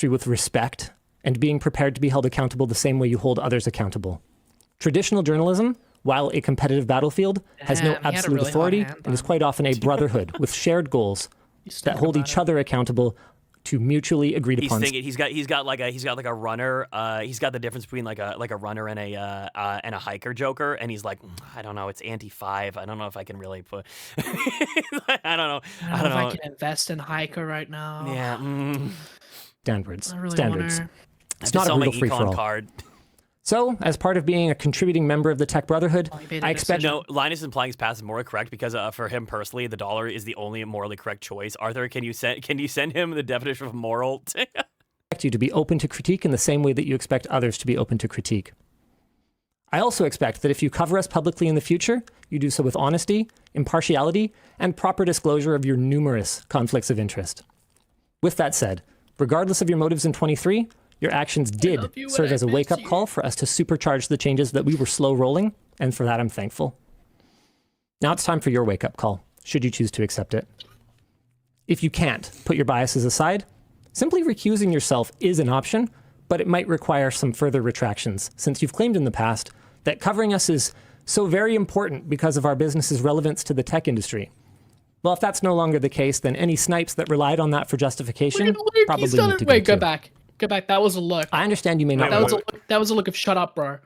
With respect and being prepared to be held accountable the same way you hold others accountable. Traditional journalism, while a competitive battlefield, has no Damn, he had a absolute really hot authority hand and is on. quite often a brotherhood with shared goals He's that thinking hold about each it. other accountable to mutually agreed He's upon. thinking he's got like a runner. He's got the difference between like a runner and a hiker joker, and he's like, I don't know, it's anti-5. I don't know if I can really put. I don't know. I don't know if I can invest in hiker right now. Yeah. Standards. I really Standards. wanna... It's Just not a sell my brutal free-for-all. econ card. So, as part of being a contributing member of the tech brotherhood, Oh, he made a I expect decision. No, Linus is implying his path is morally correct because for him personally, the dollar is the only morally correct choice. Arthur, can you send him the definition of moral? you to be open to critique in the same way that you expect others to be open to critique. I also expect that if you cover us publicly in the future, you do so with honesty, impartiality, and proper disclosure of your numerous conflicts of interest. With that said, regardless of your motives in 23, your actions did love you, serve and as a I miss wake-up you. call for us to supercharge the changes that we were slow rolling, and for that I'm thankful. Now it's time for your wake-up call, should you choose to accept it. If you can't put your biases aside, simply recusing yourself is an option, but it might require some further retractions, since you've claimed in the past that covering us is so very important because of our business's relevance to the tech industry. Well, if that's no longer the case, then any snipes that relied on that for justification Look, he's probably done need it. to Wait, go go too. back. Go back. That was a look. I understand you may not. That was wait, that was a look of shut up, bro.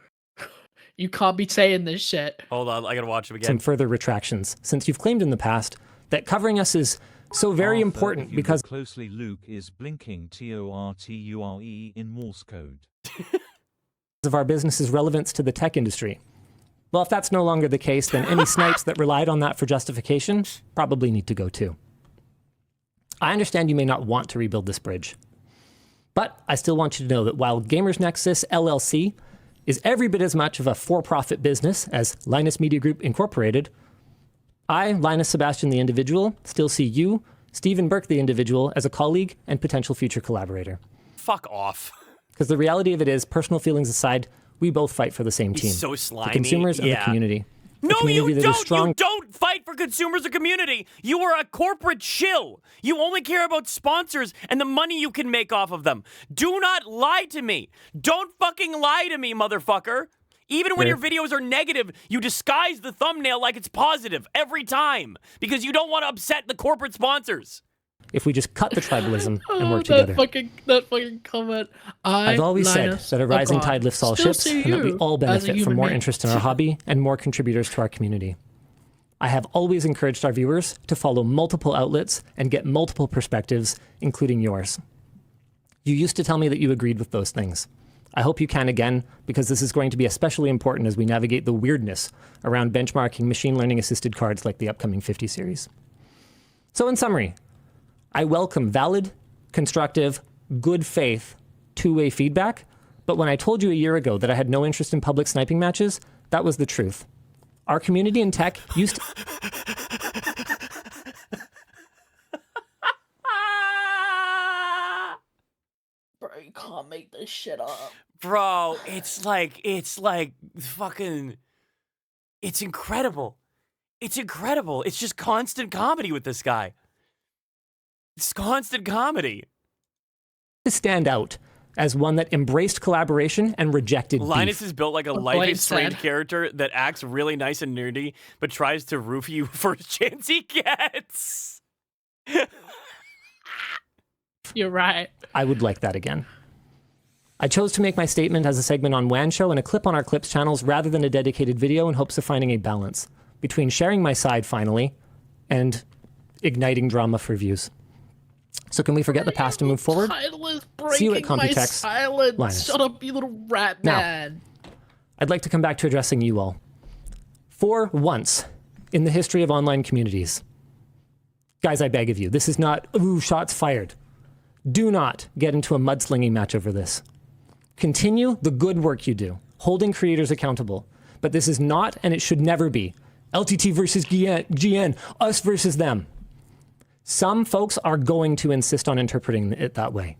You can't be saying this shit. Hold on, I gotta watch him some again. further retractions, since you've claimed in the past that covering us is so very Arthur, important if you because look closely, Luke is blinking TORTURE in Morse code. of our business's relevance to the tech industry. Well, if that's no longer the case, then any snipes that relied on that for justification probably need to go too. I understand you may not want to rebuild this bridge, but I still want you to know that while Gamers Nexus LLC is every bit as much of a for-profit business as Linus Media Group Incorporated, I, Linus Sebastian the individual, still see you, Stephen Burke the individual, as a colleague and potential future collaborator. Fuck off. Because the reality of it is, personal feelings aside, we both fight for the same team. He's so slimy. The consumers and the Yeah. community. A No, community you that is don't. strong. You don't fight for consumers or community. You are a corporate shill. You only care about sponsors and the money you can make off of them. Do not lie to me. Don't fucking lie to me, motherfucker. Even when Yeah. your videos are negative, you disguise the thumbnail like it's positive every time because you don't want to upset the corporate sponsors. If we just cut the tribalism and Oh, work together. that fucking comment. I've always Linus, said that a rising abroad, tide lifts all still ships, see and that we you all as a benefit from human more being. interest in our hobby and more contributors to our community. I have always encouraged our viewers to follow multiple outlets and get multiple perspectives, including yours. You used to tell me that you agreed with those things. I hope you can again, because this is going to be especially important as we navigate the weirdness around benchmarking machine learning assisted cards like the upcoming 50 series. So in summary, I welcome valid, constructive, good faith, two-way feedback. But when I told you a year ago that I had no interest in public sniping matches, that was the truth. Our community in tech used to... Bro, you can't make this shit up. Bro, it's like fucking, it's incredible. It's incredible. It's just constant comedy with this guy. It's constant comedy. to stand out as one that embraced collaboration and rejected Linus beef. is built like a Life is Strange character that acts really nice and nerdy, but tries to roof you first chance he gets. You're right. I would like that again. I chose to make my statement as a segment on WAN Show and a clip on our Clips channels rather than a dedicated video in hopes of finding a balance between sharing my side finally and igniting drama for views. So can we forget the past and move forward? See you at Computex. Linus. Shut up, you little rat man. Now, I'd like to come back to addressing you all. For once in the history of online communities, guys, I beg of you, this is not, ooh, shots fired. Do not get into a mudslinging match over this. Continue the good work you do, holding creators accountable. But this is not, and it should never be, LTT versus GN, us versus them. Some folks are going to insist on interpreting it that way.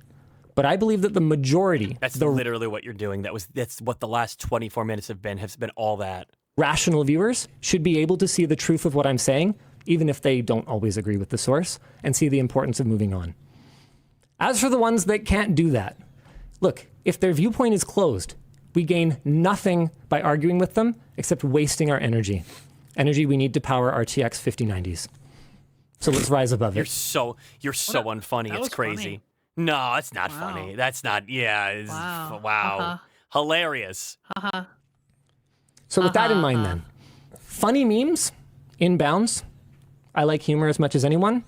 But I believe that the majority... That's literally what you're doing. That's what the last 24 minutes have been all that. Rational viewers should be able to see the truth of what I'm saying, even if they don't always agree with the source, and see the importance of moving on. As for the ones that can't do that, look, if their viewpoint is closed, we gain nothing by arguing with them except wasting our energy. Energy we need to power our TX 5090s. So let's rise above You're it. so unfunny. It's crazy. Funny. No, it's not funny. That's not. Yeah. It's, wow. Hilarious. So with that in mind then, funny memes, inbounds. I like humor as much as anyone.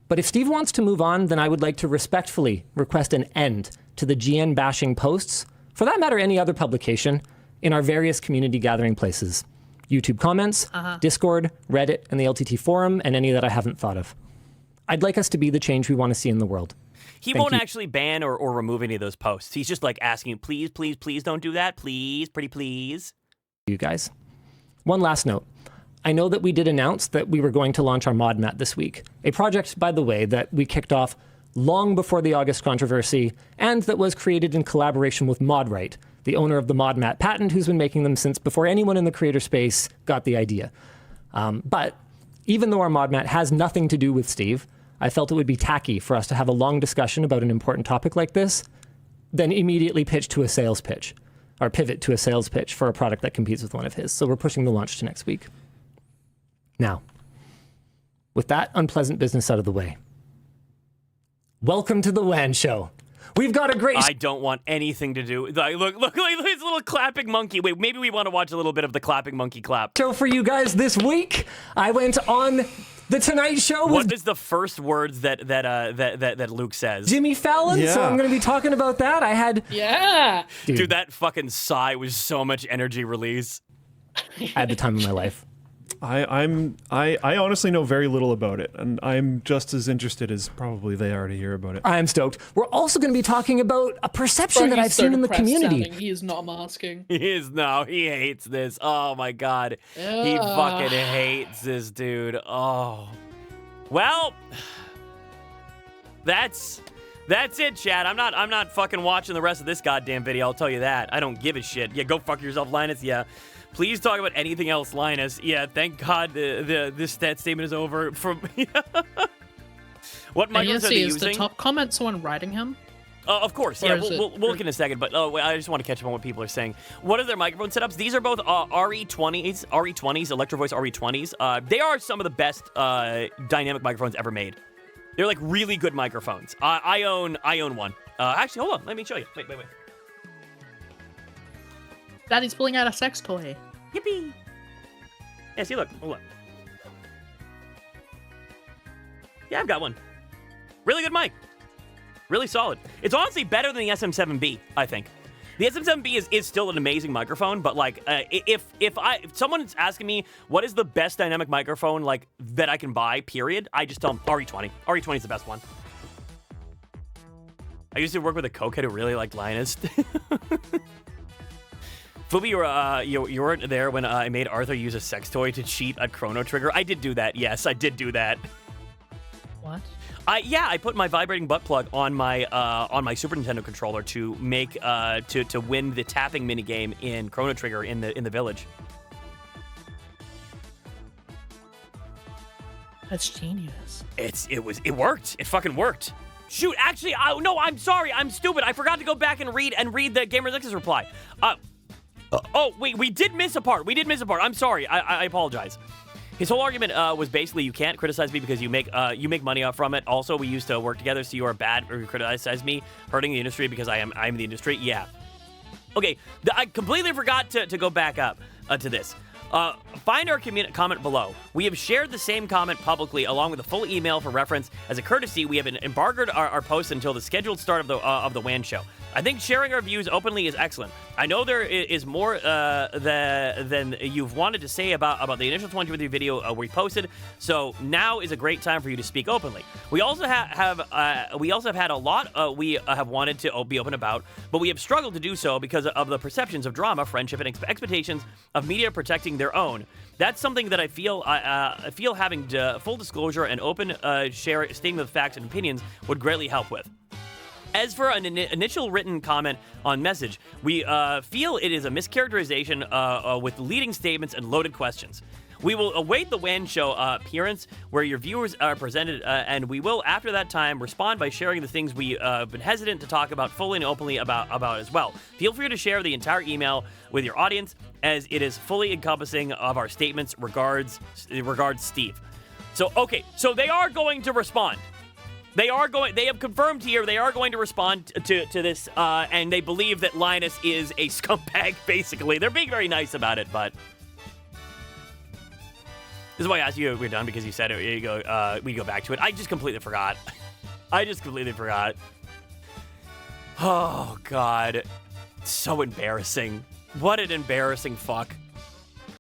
But if Steve wants to move on, then I would like to respectfully request an end to the GN bashing posts, for that matter any other publication, in our various community gathering places. YouTube comments, Discord, Reddit, and the LTT forum, and any that I haven't thought of. I'd like us to be the change we want to see in the world. He won't actually ban or remove any of those posts. He's just like asking, please, please, please don't do that. Please, pretty please. You guys. One last note. I know that we did announce that we were going to launch our mod mat this week. A project, by the way, that we kicked off long before the August controversy, and that was created in collaboration with ModRight, the owner of the mod mat patent, who's been making them since before anyone in the creator space got the idea. But even though our mod mat has nothing to do with Steve, I felt it would be tacky for us to have a long discussion about an important topic like this, then immediately pitch to a sales pitch, or pivot to a sales pitch for a product that competes with one of his. So we're pushing the launch to next week. Now, with that unpleasant business out of the way, welcome to the WAN Show. We've got a great... I don't want anything to do... Look, this little clapping monkey. Wait, maybe we want to watch a little bit of the clapping monkey clap. ...show for you guys this week. I went on The Tonight Show with... What is the first words that Luke says? Jimmy Fallon, so I'm going to be talking about that. I had... Yeah! Dude, that fucking sigh was so much energy release. I had the time of my life. I honestly know very little about it, and I'm just as interested as probably they are to hear about it. I'm stoked. We're also going to be talking about a perception that I've seen in the community. He is not masking. He hates this. Oh my god. He fucking hates this dude. Oh. Well, that's it, chat. I'm not fucking watching the rest of this goddamn video, I'll tell you that. I don't give a shit. Yeah, go fuck yourself, Linus. Yeah. Please talk about anything else, Linus. Yeah, thank God this stat statement is over. From what microphones are they using? Is the top comment someone writing him? Of course, yeah. We'll look in a second, but I just want to catch up on what people are saying. What are their microphone setups? These are both RE20s, Electro Voice RE20s. They are some of the best dynamic microphones ever made. They're like really good microphones. I own one. Actually, hold on. Let me show you. Wait. Daddy's pulling out a sex toy. Yippee! Yeah, see, look. Hold on. Yeah, I've got one. Really good mic. Really solid. It's honestly better than the SM7B, I think. The SM7B is still an amazing microphone, but like if someone's asking me what is the best dynamic microphone like that I can buy, period, I just tell them RE20. RE20 is the best one. I used to work with a cokehead who really liked Linus. Fubi, you weren't there when I made Arthur use a sex toy to cheat at Chrono Trigger. I did do that. Yes, I did do that. What? I put my vibrating butt plug on my Super Nintendo controller to make to win the tapping minigame in Chrono Trigger in the village. That's genius. It worked. It fucking worked. Shoot, actually, no, I'm sorry. I'm stupid. I forgot to go back and read the Gamer's Nexus reply. We did miss a part. I'm sorry. I apologize. His whole argument was basically you can't criticize me because you make money off from it. Also, we used to work together, so you are bad or you criticize me, hurting the industry because I'm the industry. Yeah. Okay, I completely forgot to go back up to this. Find our comment below. We have shared the same comment publicly along with a full email for reference. As a courtesy, we have embargoed our post until the scheduled start of the WAN show. I think sharing our views openly is excellent. I know there is more than you've wanted to say about the initial 2023 video we posted, so now is a great time for you to speak openly. We also have had a lot we have wanted to be open about, but we have struggled to do so because of the perceptions of drama, friendship, and expectations of media protecting their own. That's something that I feel having full disclosure and open statement of facts and opinions would greatly help with. As for an initial written comment on message, we feel it is a mischaracterization with leading statements and loaded questions. We will await the WAN show appearance where your viewers are presented, and we will, after that time, respond by sharing the things we've been hesitant to talk about fully and openly about as well. Feel free to share the entire email with your audience, as it is fully encompassing of our statements. Regards, Steve. So, okay, so they are going to respond. They have confirmed here they are going to respond to this, and they believe that Linus is a scumbag, basically. They're being very nice about it, but this is why I asked you if we're done, because you said we go back to it. I just completely forgot. Oh, God. So embarrassing. What an embarrassing fuck.